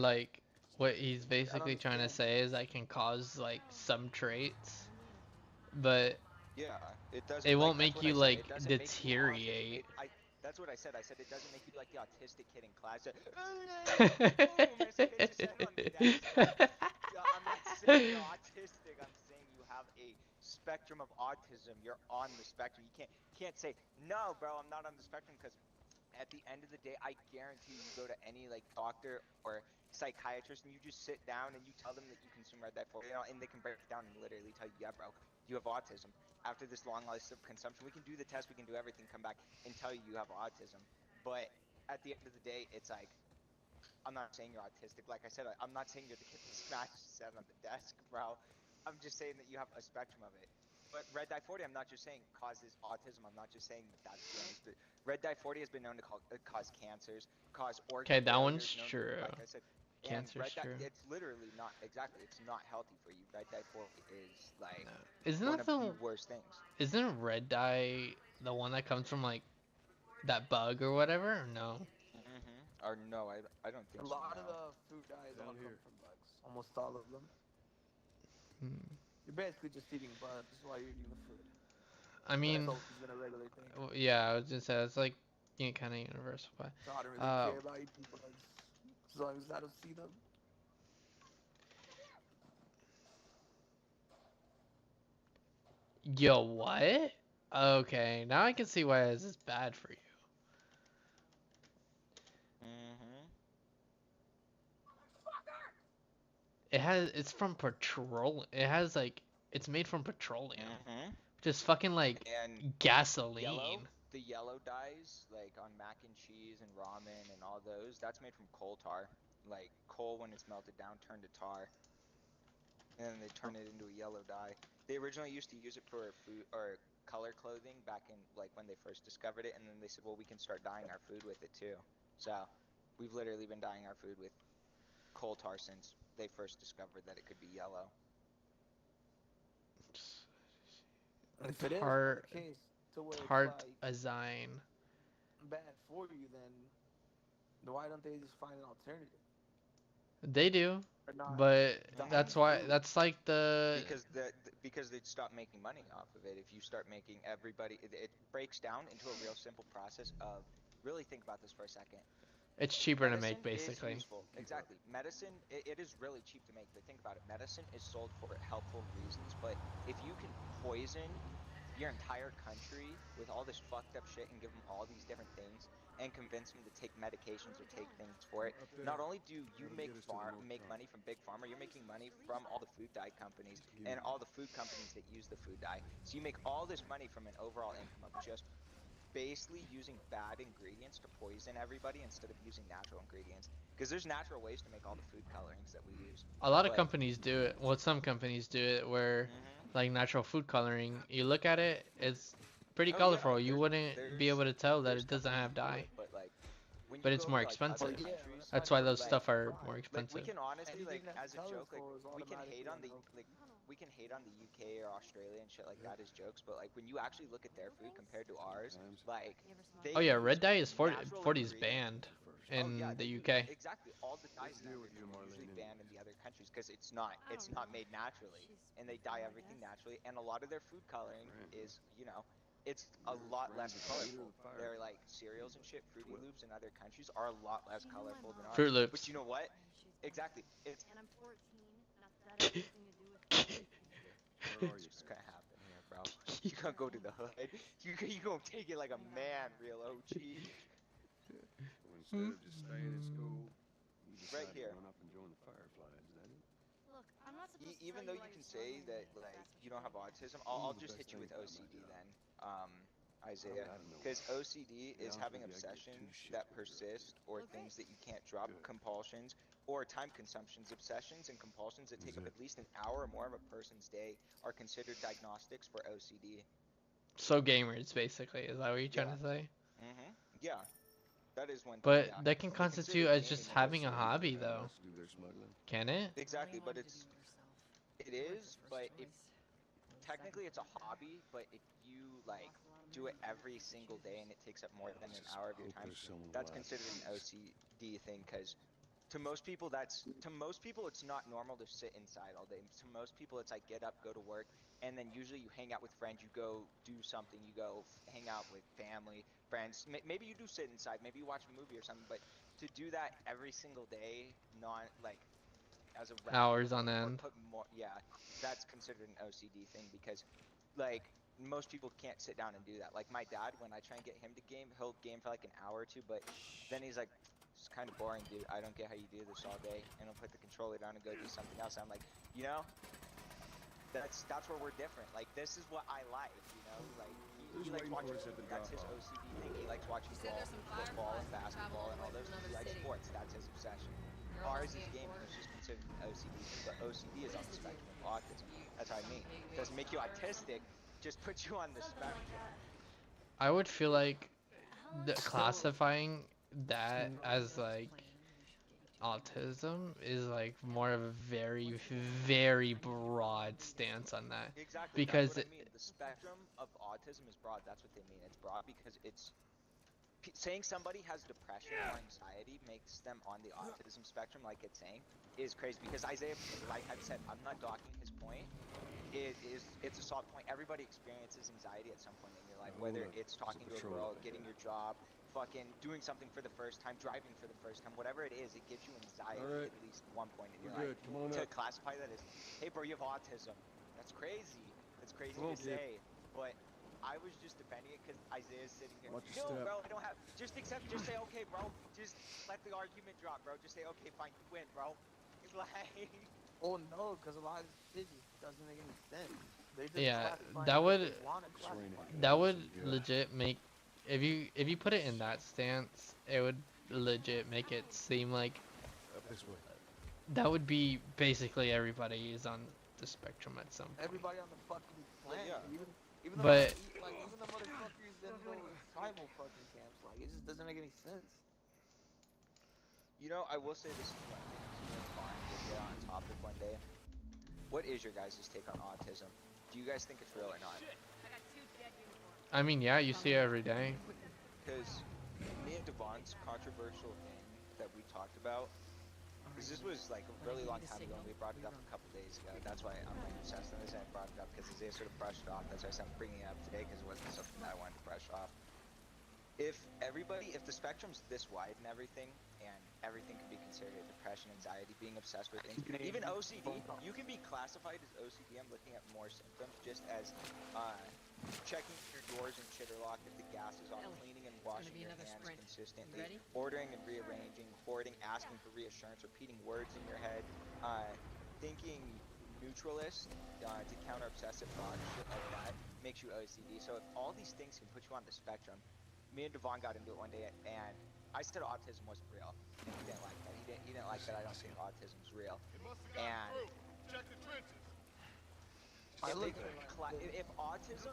what he's basically trying to say is I can cause some traits, but yeah, it doesn't. It won't make you deteriorate. That's what I said. I said it doesn't make you like the autistic kid in class. I'm not saying you're autistic. I'm saying you have a spectrum of autism. You're on the spectrum. You can't say no, bro. I'm not on the spectrum because at the end of the day, I guarantee you go to any doctor or psychiatrist and you just sit down and you tell them that you consume Red Dye 40, and they can break it down and literally tell you, yeah, bro, you have autism. After this long list of consumption, we can do the test, we can do everything, come back and tell you you have autism. But at the end of the day, it's I'm not saying you're autistic. Like I said, I'm not saying you're the kid that smashes his head on the desk, bro. I'm just saying that you have a spectrum of it. But Red Dye 40, I'm not just saying causes autism. I'm not just saying that's the only. Red Dye 40 has been known to cause cancers, cause organ Okay, that failures, one's true. Like I said, Cancer's true. It's literally not exactly. It's not healthy for you. Red Dye 40 is Isn't one that of the worst things. Isn't red dye the one that comes from that bug or whatever? Or no. Or no, I don't think so. A lot of the food dyes all come from bugs. Almost all of them. You're basically just eating bugs while you're eating the food. I mean, That's always been a regular thing. Yeah, I was just saying it's kind of universal, but. So I don't really care about eating bugs as long as I don't see them. Yo, what? Okay, now I can see why this is bad for you. It's from petroleum. It's made from petroleum. Just fucking gasoline. The yellow dyes, on mac and cheese and ramen and all those, that's made from coal tar. Coal when it's melted down turned to tar. And then they turn it into a yellow dye. They originally used to use it for food or color clothing back in when they first discovered it, and then they said, well, we can start dyeing our food with it too. So we've literally been dyeing our food with coal tar since they first discovered that it could be yellow. If it is the case, to where it's Tart like Azine. bad for you, then why don't they just find an alternative? They do, Or not but dying that's why. food? That's like the. Because they'd stop making money off of it if you start making everybody. It breaks down into a real simple process of really think about this for a second. It's cheaper to Medicine make, basically. is useful. Exactly. Medicine, it is really cheap to make, but think about it. Medicine is sold for helpful reasons, but if you can poison your entire country with all this fucked up shit and give them all these different things and convince them to take medications or take things for it, not only do you make money from big pharma, you're making money from all the food dye companies and all the food companies that use the food dye. So you make all this money from an overall income of just basically using bad ingredients to poison everybody instead of using natural ingredients, because there's natural ways to make all the food colorings that we use. A lot of companies do it. Well, some companies do it where, like natural food coloring, you look at it, it's pretty colorful. You wouldn't be able to tell that it doesn't have dye. But it's more expensive. That's why those stuff are more expensive. We can honestly, like, as a joke, like, we can hate on the UK or Australia and shit like that as jokes, but like when you actually look at their food compared to ours, like, Oh yeah, red dye is 40 is banned in the UK. Exactly, all the dye standards are usually banned in the other countries because it's not made naturally, and they dye everything naturally, and a lot of their food coloring is, you know, it's a lot less colorful. They're like cereals and shit, Fruity Loops in other countries are a lot less colorful than ours. Fruit Loops. But you know what? Exactly. It's And I'm 14, and that's anything to do with it's just gonna happen here, bro. You gonna go to the hood. You gonna take it like a man, real OG. So instead of just staying in school, you Right decided here. to run up and join the Fireflies, is that it? Look, I'm not supposed to Even tell though you can say that like you don't have autism, I'll just hit you with OCD then, Isaiah, because OCD is having obsessions that persist or things that you can't drop, compulsions or time consumptions. Obsessions and compulsions that take up at least an hour or more of a person's day are considered diagnostics for OCD. So gamers, basically, is that what you're trying to say? Yeah, that is one thing. But Yeah. that can They consider constitute as just gaming having a OCD. hobby, though. Can it? Exactly, but it is, but if technically it's a hobby, but if you like do it every single day and it takes up more than an hour of your time, that's considered an OCD thing. Because to most people it's not normal to sit inside all day. To most people it's like get up, go to work, and then usually you hang out with friends, you go do something, you go hang out with family, friends. Maybe you do sit inside, maybe you watch a movie or something, but to do that every single day, not like as a Hours on end. That's considered an OCD thing, because like most people can't sit down and do that. Like my dad, when I try and get him to game, he'll game for like an hour or two, but then he's like, it's kind of boring, dude. I don't get how you do this all day, and he'll put the controller down and go do something else. And I'm like, you know, that's where we're different. Like, this is what I like, you know, like he likes watching TV, that's his OCD thing. He likes watching football and basketball and all those things. He likes sports, that's his obsession. Ours is gaming, which is considered OCD, but OCD is on the spectrum of autism. That's what I mean. It doesn't make you autistic, just puts you on the spectrum. I would feel like classifying that as like autism is like more of a very, very broad stance on that. Exactly. Because that's what I mean. The spectrum of autism is broad. That's what they mean. It's broad because it's saying somebody has depression or anxiety makes them on the autism spectrum, like it's saying, is crazy. Because Isaiah, like I've said, I'm not docking his point. It's a solid point. Everybody experiences anxiety at some point in your life, whether it's talking to a girl, getting your job, fucking doing something for the first time, driving for the first time, whatever it is, it gives you anxiety at least one point in your life. To classify that as, hey bro, you have autism. That's crazy. That's crazy to say. But I was just defending it because Isaiah's sitting here. No, bro, I don't have. Just accept. Just say, okay, bro. Just let the argument drop, bro. Just say, okay, fine, you win, bro. It's like. Oh no, because a lot of shit just doesn't make any sense. They just Yeah, classify that what would they wanna classify. that would legit make, if you put it in that stance, it would legit make it seem like that would be basically everybody is on the spectrum at some point. Everybody on the fucking planet, even But- even the motherfuckers that go to tribal fucking camps, like it just doesn't make any sense. You know, I will say this is one thing. It's fine to get on topic one day. What is your guys' take on autism? Do you guys think it's real or not? I mean, yeah, you see it every day. Because me and Devon's controversial thing that we talked about, because this was like a really long time ago, and we brought it up a couple days ago. That's why I'm like obsessed on this, and I brought it up because Isaiah sort of brushed it off. That's why I'm bringing it up today, because it wasn't something that I wanted to brush off. If the spectrum's this wide and everything can be considered depression, anxiety, being obsessed with things, even OCD, you can be classified as OCD. I'm looking at more symptoms, just as checking your doors and shit are locked if the gas is on, cleaning and washing your hands consistently, ordering and rearranging, hoarding, asking for reassurance, repeating words in your head, thinking neutralist to counter obsessive thoughts, shit like that, makes you OCD. So if all these things can put you on the spectrum, me and Devon got into it one day, and I said autism wasn't real, and he didn't like that. He didn't like that I don't think autism's real. And if autism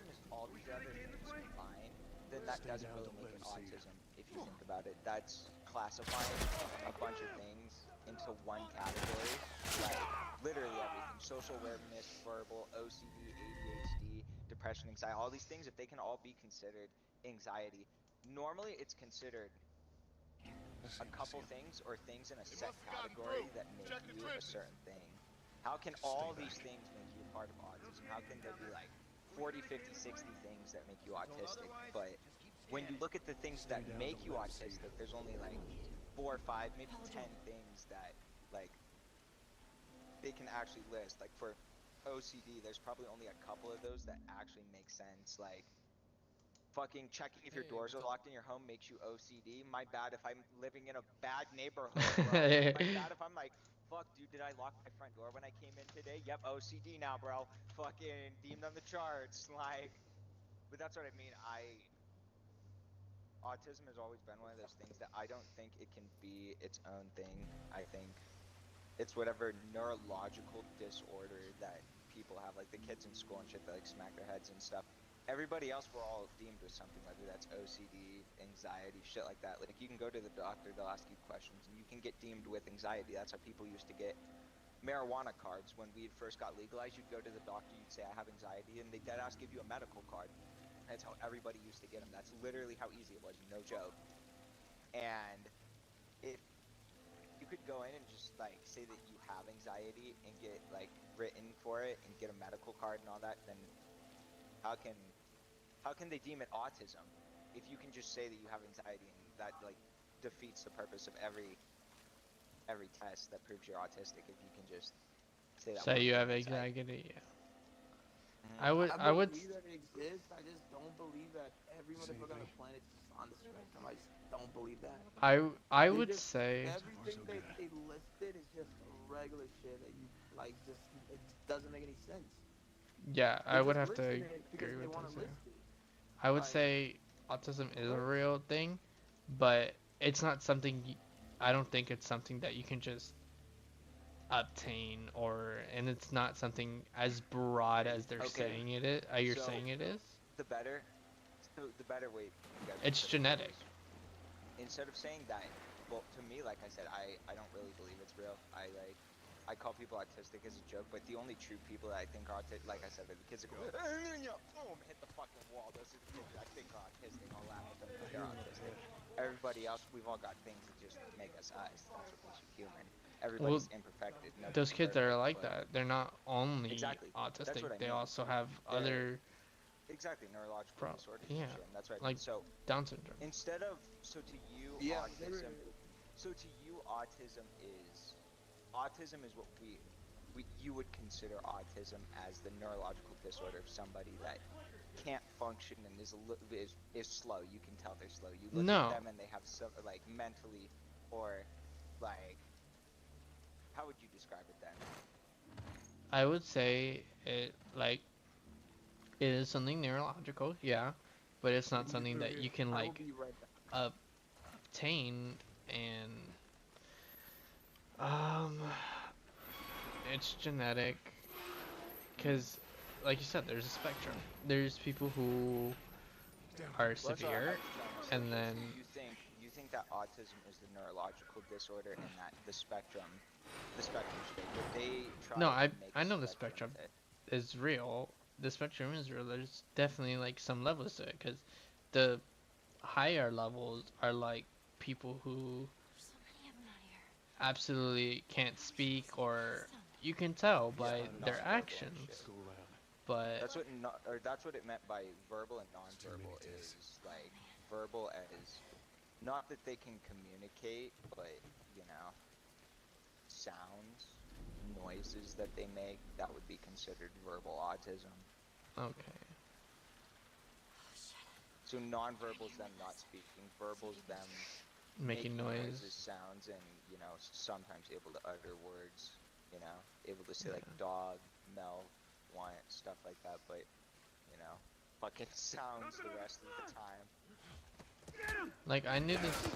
is all these other things combined, then that doesn't really make it autism. If you think about it, that's classifying a bunch of things into one category, like literally everything: social awareness, verbal, OCD, ADHD, depression, anxiety, all these things. If they can all be considered anxiety, normally it's considered a couple things or things in a set category that make you a certain thing. How can all these things make you a part of autism? How can there be like 40, 50, 60 things that make you autistic? But when you look at the things that make you autistic, there's only like 4 or 5, maybe 10 things that like they can actually list. Like for OCD, there's probably only a couple of those that actually make sense. Like fucking checking if your doors are locked in your home makes you OCD. My bad if I'm living in a bad neighborhood, bro. My bad if I'm like, fuck, dude, did I lock my front door when I came in today? Yep, OCD now, bro. Fucking deemed on the charts. Like, but that's what I mean. Autism has always been one of those things that I don't think it can be its own thing. I think it's whatever neurological disorder that people have, like the kids in school and shit that like smack their heads and stuff. Everybody else, we're all deemed with something, whether that's OCD, anxiety, shit like that. Like you can go to the doctor, they'll ask you questions, and you can get deemed with anxiety. That's how people used to get marijuana cards when weed first got legalized. You'd go to the doctor, you'd say I have anxiety, and they dead ass give you a medical card. That's how everybody used to get them. That's literally how easy it was, no joke. And if you could go in and just like say that you have anxiety and get like written for it and get a medical card and all that, then how can they deem it autism if you can just say that you have anxiety, and that like defeats the purpose of every test that proves you're autistic if you can just say that. Say you have anxiety, yeah. I believe that it exists. I just don't believe that every motherfucker on the planet is on the spectrum. I just don't believe that. I would say everything they listed is just regular shit that you like. Just it doesn't make any sense. Yeah, I would have to agree with that. I would say autism is a real thing, but it's not something. I don't think it's something that you can just obtain, and it's not something as broad as they're saying it is. You're saying it is. The better way. It's genetic. Instead of saying that, well, to me, like I said, I don't really believe it's real. I call people autistic as a joke, but the only true people that I think are autistic, like I said, are the kids that go, boom, hit the fucking wall. Those are the kids that I think are autistic. I'll laugh at them because they're autistic. Everybody else, we've all got things that just make us us. That's what makes you human. Everybody's imperfected. Those kids that are like that, they're not only autistic, they also have other neurological disorders. Yeah, and that's right. Like so Down syndrome. Instead of to you autism is what you would consider autism as the neurological disorder of somebody that can't function and is slow. You can tell they're slow. You look at them and they have some like mentally or like. How would you describe it then? I would say it is something neurological, yeah, but it's not something that you can like obtain, and it's genetic, because like you said, there's a spectrum. There's people who are severe, and then you think that autism is the neurological disorder and that the spectrum should they try no, I know the spectrum is real. the spectrum is real. There's definitely like some levels to it, because the higher levels are like people who absolutely can't speak, or you can tell by their actions. But That's what that's what it meant by verbal and non-verbal is like verbal as not that they can communicate, but you know, sounds, noises that they make, that would be considered verbal autism. okay. So non-verbal is them not speaking, verbal is them Making noise. noises, sounds, and you know, sometimes able to utter words. You know, able to say like dog, mouth, want, stuff like that, but you know, fucking sounds the rest of the time. Like I knew this.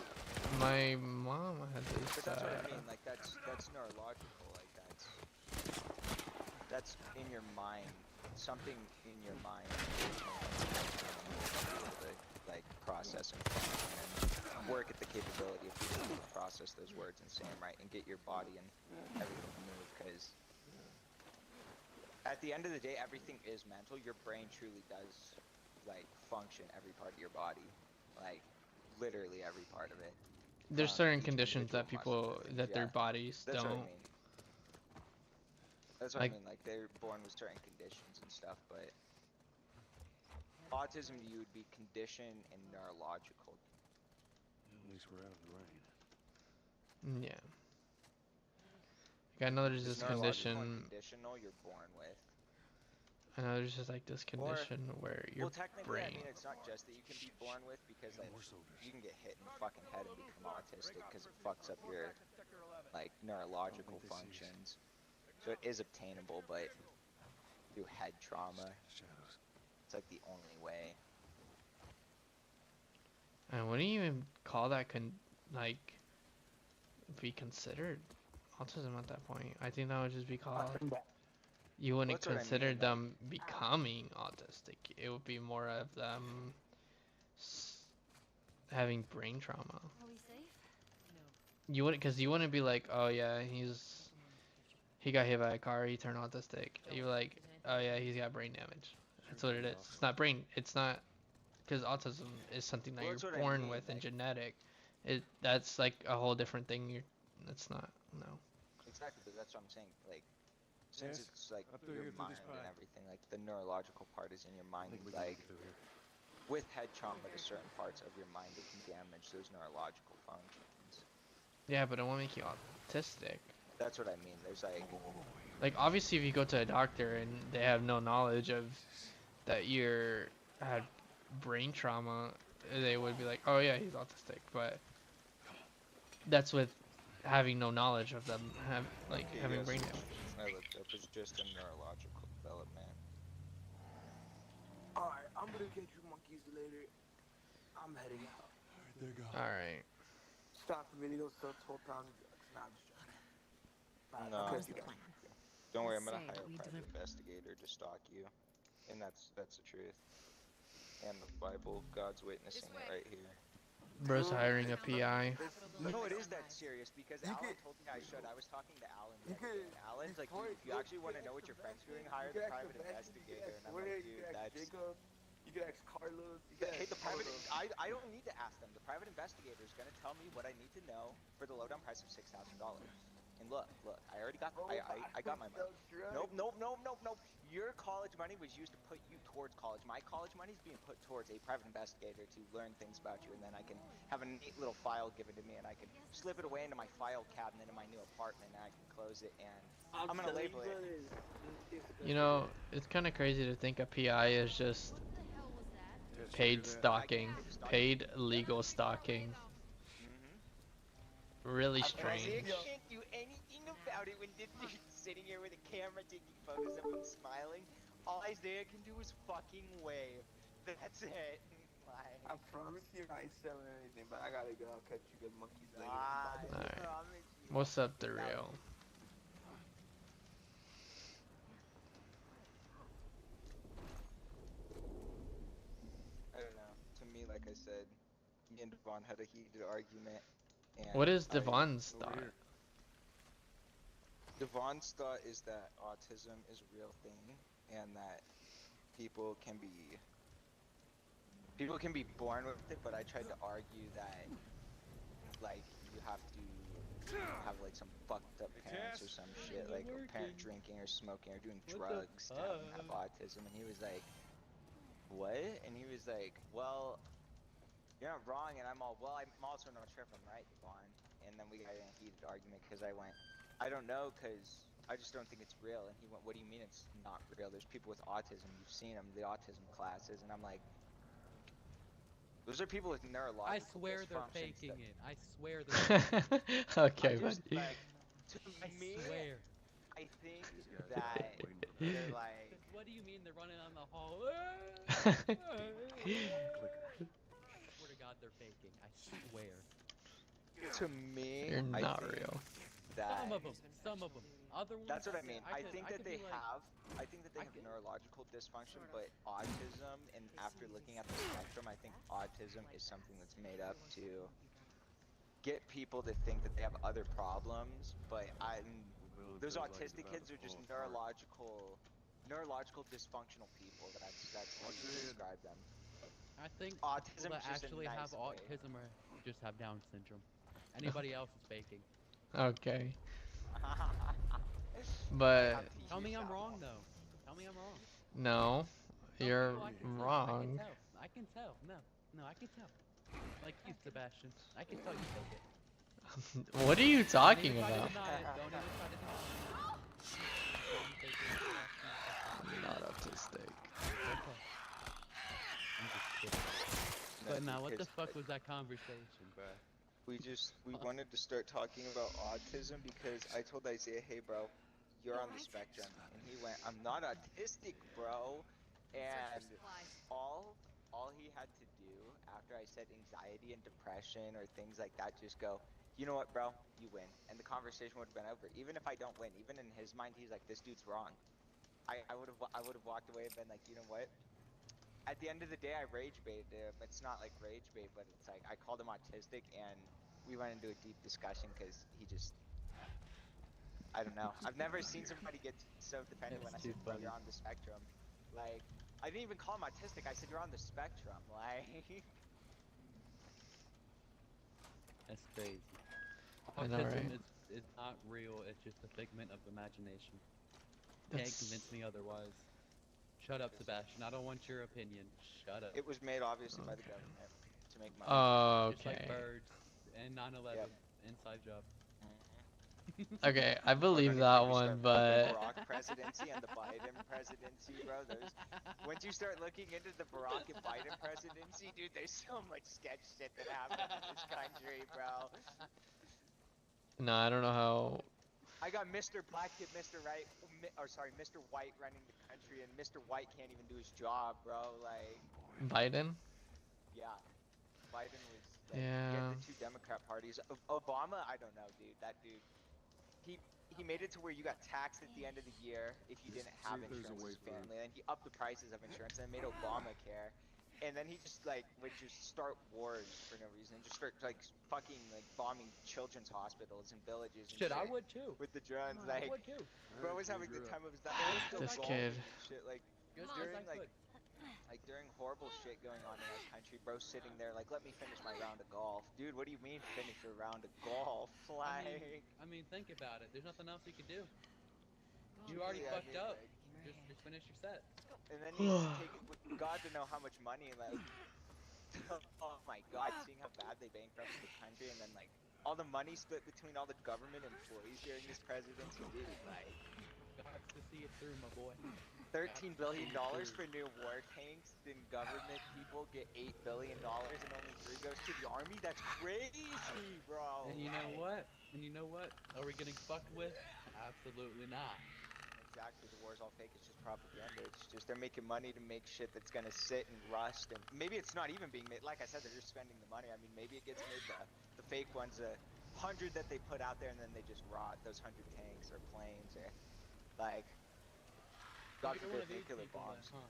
My mom had this. But that's what I mean. Like that's neurological. Like that's in your mind. Something in your mind. Able to like process and function and work at the capability of being able to process those words and say them right and get your body and everything to move. Because at the end of the day, everything is mental. Your brain truly does like function every part of your body, like literally every part of it. There's certain conditions that people their bodies That's don't. What I mean. That's what I mean. Like they're born with certain conditions and stuff, but autism to you would be condition and neurological. At least we're out of the rain. Yeah. Like I know there's this Neurological condition. and conditional you're born with. I know there's just like this condition where your well, technically, brain. I mean, it's not just that you can be born with, because like you can get hit in the fucking head and become autistic because it fucks up your like neurological functions. So it is obtainable, but through head trauma, it's like the only way. And wouldn't you even call that like be considered autism at that point? I think that would just be called. You wouldn't consider them becoming autistic. It would be more of them having brain trauma. Are we safe? You wouldn't, because you wouldn't be like, oh yeah, he got hit by a car, he turned autistic. You're like, oh yeah, he's got brain damage. That's what it is. It's not brain. It's not, because autism is something that you're born with and genetic. That's like a whole different thing. That's not, no. Exactly, but that's what I'm saying. Like, since it's like your mind and everything, like the neurological part is in your mind. Like, with head trauma to certain parts of your mind, it can damage those neurological functions. Yeah, but it won't make you autistic. That's what I mean. There's like obviously if you go to a doctor and they have no knowledge of that you're had brain trauma, they would be like, oh yeah, he's autistic. But that's with having no knowledge of them having brain damage. I looked up. It's just a neurological development. Alright, I'm gonna get you monkeys later. I'm heading out. Alright, there you go. Alright. Stop the video, so it's whole time. Nah, I'm just joking. No. Okay, Don't worry, I'm gonna hire a private investigator to stalk you. And that's the truth. And the Bible, God's witnessing it right here. Bro's hiring a PI. No, it is that serious because Alan told me I should. I was talking to Alan the other day, and Alan's like, dude, if you actually want to know what your friend's doing, hire the private investigator. And I'm like, dude, that's... You can ask Carlos. Hey, the private... I don't need to ask them. The private investigator is going to tell me what I need to know for the lowdown price of $6,000. And look, I already got... I got my money. Nope. Your college money was used to put you towards college. My college money is being put towards a private investigator to learn things about you, and then I can have a neat little file given to me, and I can slip it away into my file cabinet in my new apartment, and I can close it, and I'm gonna label it. You know, it's kind of crazy to think a PI is just paid stalking, paid legal stalking. Really strange. I can't do anything about it when this dude's sitting here with a camera taking photos of him smiling. All Isaiah can do is fucking wave. That's it. Like, I promise you I ain't selling anything, but I gotta go. I'll catch you good monkeys later. Alright. What's up, The Real? I don't know. To me, like I said, me and Devon had a heated argument. What is Devon's thought? Devon's thought is that autism is a real thing, and that people can be born with it, but I tried to argue that like you have to have like some fucked up parents or some shit, like a parent drinking or smoking or doing drugs to have autism, and he was like, what? And he was like, well, you're not wrong, and I'm all, well, I'm also not sure if I'm right, Devon. And then we got in a heated argument because I went, I don't know, because I just don't think it's real. And he went, what do you mean it's not real? There's people with autism, you've seen them, the autism classes. And I'm like, those are people with neurological I swear they're dysfunctions faking that- it. I swear they're faking it. Okay, I just, buddy. like, to I me, swear. I think that they're like, What do you mean they're running on the hall? I swear to God they're faking. I swear. to me, They're I not think real. that Some of them. Other ones. that's what I mean. I could- think I that could they be like, have, I think that they have neurological dysfunction, but autism, and after looking at the spectrum, I think autism is something that's made up to get people to think that they have other problems. But those autistic kids are just neurological dysfunctional people. That's how you describe them. I think Autism people that is just a actually have nice way. autism or just have Down syndrome. Anybody else is faking. Okay. But Tell me I'm wrong though. Tell me I'm wrong. no, you're Oh, I can tell. wrong. I can tell. No, I can tell. Like you, Sebastian. I can tell you fake it. What are you talking Don't even try to about? deny it. Don't even try to deny it. Not autistic. I'm just kidding. But now, what the fuck was that conversation, bro? We wanted to start talking about autism because I told Isaiah, hey bro, you're on the spectrum. And he went, I'm not autistic, bro. And all he had to do after I said anxiety and depression or things like that, just go, you know what, bro, you win. And the conversation would have been over. Even if I don't win, even in his mind, he's like, this dude's wrong. I would have walked away and been like, you know what? At the end of the day, I rage baited him. It's not like rage bait, but it's like I called him autistic, and we went into a deep discussion because he just, I don't know. I've never seen somebody get so defended when I said, bro, you're on the spectrum. Like, I didn't even call him autistic. I said, you're on the spectrum. Like, That's crazy. I know, Autism right? is not real. It's just a figment of imagination. That's- Can't convince me otherwise. Shut up, Sebastian. I don't want your opinion. Shut up. it was made obviously by the government to make money. Just like Okay. birds and 9/11. Yep. Inside job. Okay, I believe We're that gonna one, start but the Barack presidency and the Biden presidency, bro. Once you start looking into the Barack and Biden presidency, dude, there's so much sketch shit that happened in this country, bro. no, I don't know how. I got Mr. Black and Mr. Mr. White running the country, and Mr. White can't even do his job, bro. Like, Biden? yeah, Biden was. Like, Yeah. He had the two Democrat parties. Obama, I don't know, dude. That dude, he made it to where you got taxed at the end of the year if you didn't have insurance as a family. And then he upped the prices of insurance and made Obamacare. And then he just like would just start wars for no reason and just start like fucking like bombing children's hospitals and villages and Shit, shit I would too. with the drones. I Like, would too. bro was having the time of his life. This kid. Shit, like Just during as I could. like during horrible shit going on in our country, bro sitting there like, let me finish my round of golf. Dude, what do you mean finish your round of golf? Like, I mean, think about it. There's nothing else you could do. You already yeah, fucked dude, up. like, Just finish your set. and then you take it with God to know how much money, like, oh my God, seeing how bad they bankrupted the country, and then like all the money split between all the government employees during this presidency, dude, like Got to see it through, my boy. $13 billion for new war tanks, then government people get $8 billion and only 3 goes to the army? That's crazy, bro. And you know what? Are we getting fucked with? Absolutely not. Exactly, the war's all fake, it's just propaganda. It's just they're making money to make shit that's gonna sit and rust, and maybe it's not even being made. Like I said, they're just spending the money. I mean, maybe it gets made, the fake ones, 100 that they put out there, and then they just rot, those 100 tanks or planes, or like, God You're forbid, one of these nuclear people bombs. then, huh?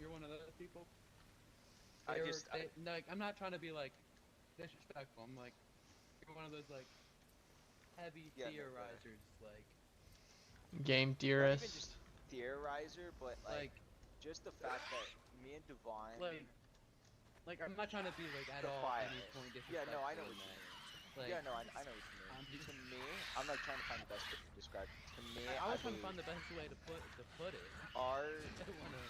You're one of those people? I Like, I'm not trying to be like disrespectful. I'm like, you're one of those like heavy Yeah, no, theorizers, like Game Not theorist. even just theorizer, but like just the fact that me and Devon. Like I'm not trying to be like at all Defiant. any point Yeah, no, I know disrespectful what you in mean. that. Like, Yeah, no, I know what you mean. To me, I'm like trying to find the best way to describe it. To me, I was trying to believe find the best way to put it. our I don't wanna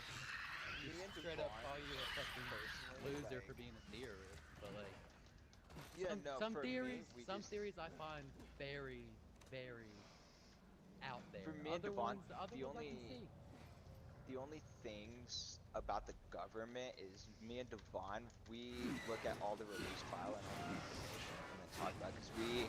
me and just straight up Devon, call you a fucking personally, loser like, for being a theorist, but like Yeah, some, no, some for theories, me, we some just- theories I find very, very out there. For me and other Devon, ones, other the ones I can see. only things about the government is me and Devon, we look at all the release file and all the information and then talk about because Here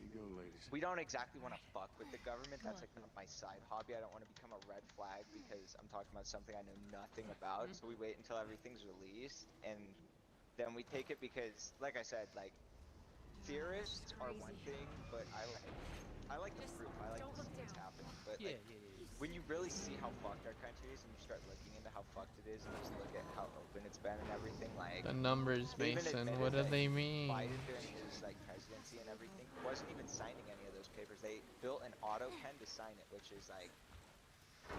you go, ladies. we don't exactly want to fuck with the government. That's like not my side hobby. I don't want to become a red flag because I'm talking about something I know nothing about. So we wait until everything's released and then we take it because, like I said, like theorists are one thing, but I like the proof. I like to see what's happening. But like, when you really see how fucked our country is and you start looking into how fucked it is and just look at how open it's been and everything, like The numbers, they even Mason. admitted What do that they mean? Biden during his like presidency and everything wasn't even signing any of those papers. They built an auto pen to sign it, which is like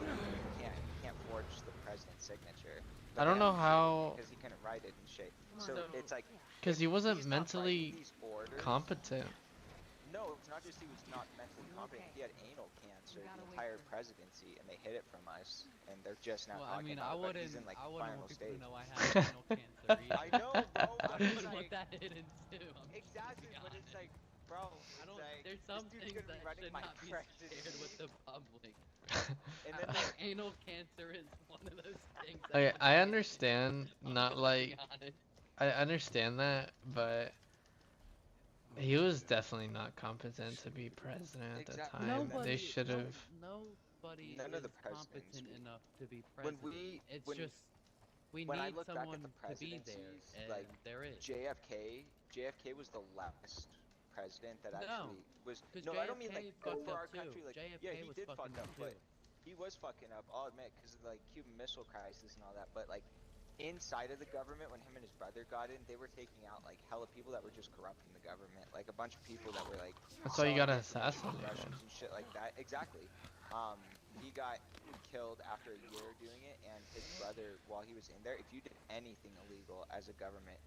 you can't forge the president's signature. I don't know how. Because he couldn't write it and shit. So it's like Because he wasn't he's not mentally writing these orders. competent. No, it's not just he was not mentally competent. He had anal cancer the entire presidency, and they hid it from us. And they're just now Well, I talking mean, I about it. But wouldn't, he's in like I wouldn't final want people stage. to know I have anal cancer either. I know, bro. I But wouldn't it's want like, that hidden too. exactly, but it's like, bro, I don't. like, There's some this dude's things gonna be that running should my not be presidency. shared with the public. And then Anal cancer is one of those things. Okay, I understand. Not like. honest. I understand that, but he was definitely not competent to be president at the Exactly. time. Nobody, They should have. Nobody None of is the presidents competent we- enough to be when president. It's when- just we when I need look back someone at the to be there, presidencies, and like there is. JFK was the last president that No, actually was. 'cause No, I don't mean like JFK fucked over up our too. country. Like, JFK yeah, he was did fuck fucking up, up but too. he was fucking up. I'll admit, because of like Cuban Missile Crisis and all that. But like inside of the government, when him and his brother got in, they were taking out like hella people that were just corrupting the government. Like a bunch of people that were like. That's why you selling gotta information to assassinate Russians him. and shit like that. Exactly. He got killed after a year doing it, and his brother, while he was in there, if you did anything illegal as a government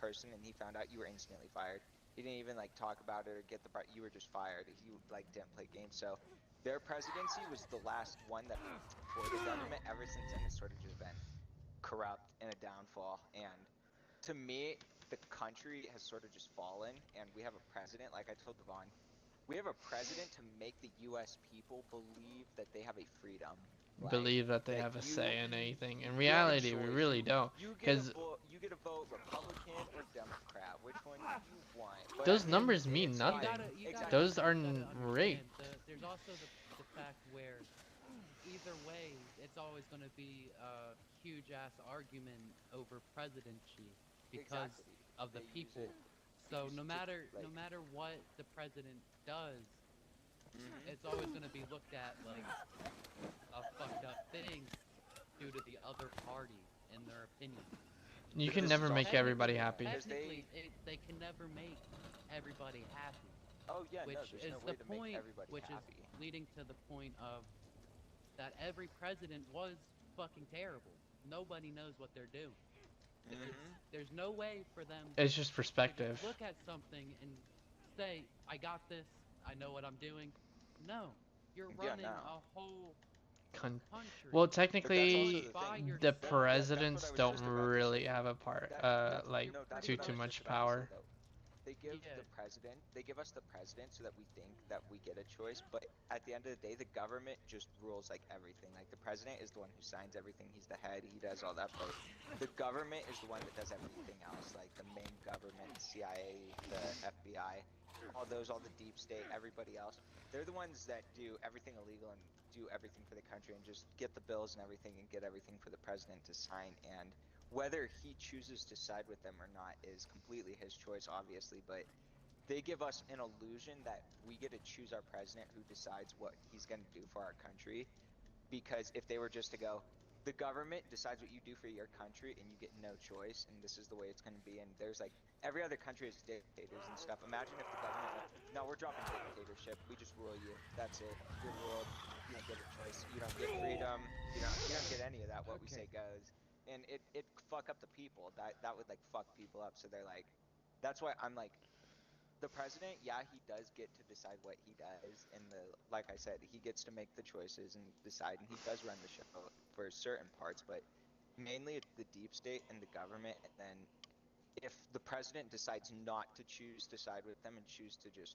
person and he found out, you were instantly fired. He didn't even like talk about it or get the you were just fired. He like didn't play games. So their presidency was the last one that for the government. Ever since then, it's sort of just been corrupt and a downfall. And to me, the country has sort of just fallen, and we have a president, like I told Devon, we have a president to make the U.S. people believe that they have a freedom. Believe that they have a say in anything. In reality, we really don't. Because You get to vote Republican or Democrat. Which one do you want? But those at the end numbers of the day, mean it's nothing. Exactly. Those are understand rigged. there's also the fact where either way, it's always going to be a huge ass argument over presidency because of the people. So no matter what the president does, it's always going to be looked at like a fucked up thing due to the other party in their opinion. You can never make everybody happy. Technically, they can never make everybody happy. Oh yeah, which no, there's is no the way to make point, everybody which happy. is leading to the point of that every president was fucking terrible. Nobody knows what they're doing. There's no way for them. It's just perspective. To look at something and say, "I got this. I know what I'm doing." No, you're running a whole country. Well, technically, By the yourself. presidents don't really have a part, like too much power. They give the president, they give us the president so that we think that we get a choice, but at the end of the day, the government just rules like everything. Like the president is the one who signs everything, he's the head, he does all that, but the government is the one that does everything else, like the main government, CIA, the FBI, all the deep state, everybody else. They're the ones that do everything illegal and do everything for the country and just get the bills and everything and get everything for the president to sign. And whether he chooses to side with them or not is completely his choice, obviously, but they give us an illusion that we get to choose our president who decides what he's going to do for our country. Because if they were just to go, the government decides what you do for your country and you get no choice, and this is the way it's going to be, and there's like, every other country has dictators and stuff. Imagine if the government went, no, we're dropping dictatorship, we just rule you, that's it, you're ruled, you don't get a choice, you don't get freedom, you don't that what we say goes, and it fuck up the people. That would like fuck people up. So they're like, that's why I'm like, the president, yeah, he does get to decide what he does, and like I said, he gets to make the choices and decide, and he does run the show for certain parts, but mainly it's the deep state and the government. And then if the president decides not to choose to side with them and choose to just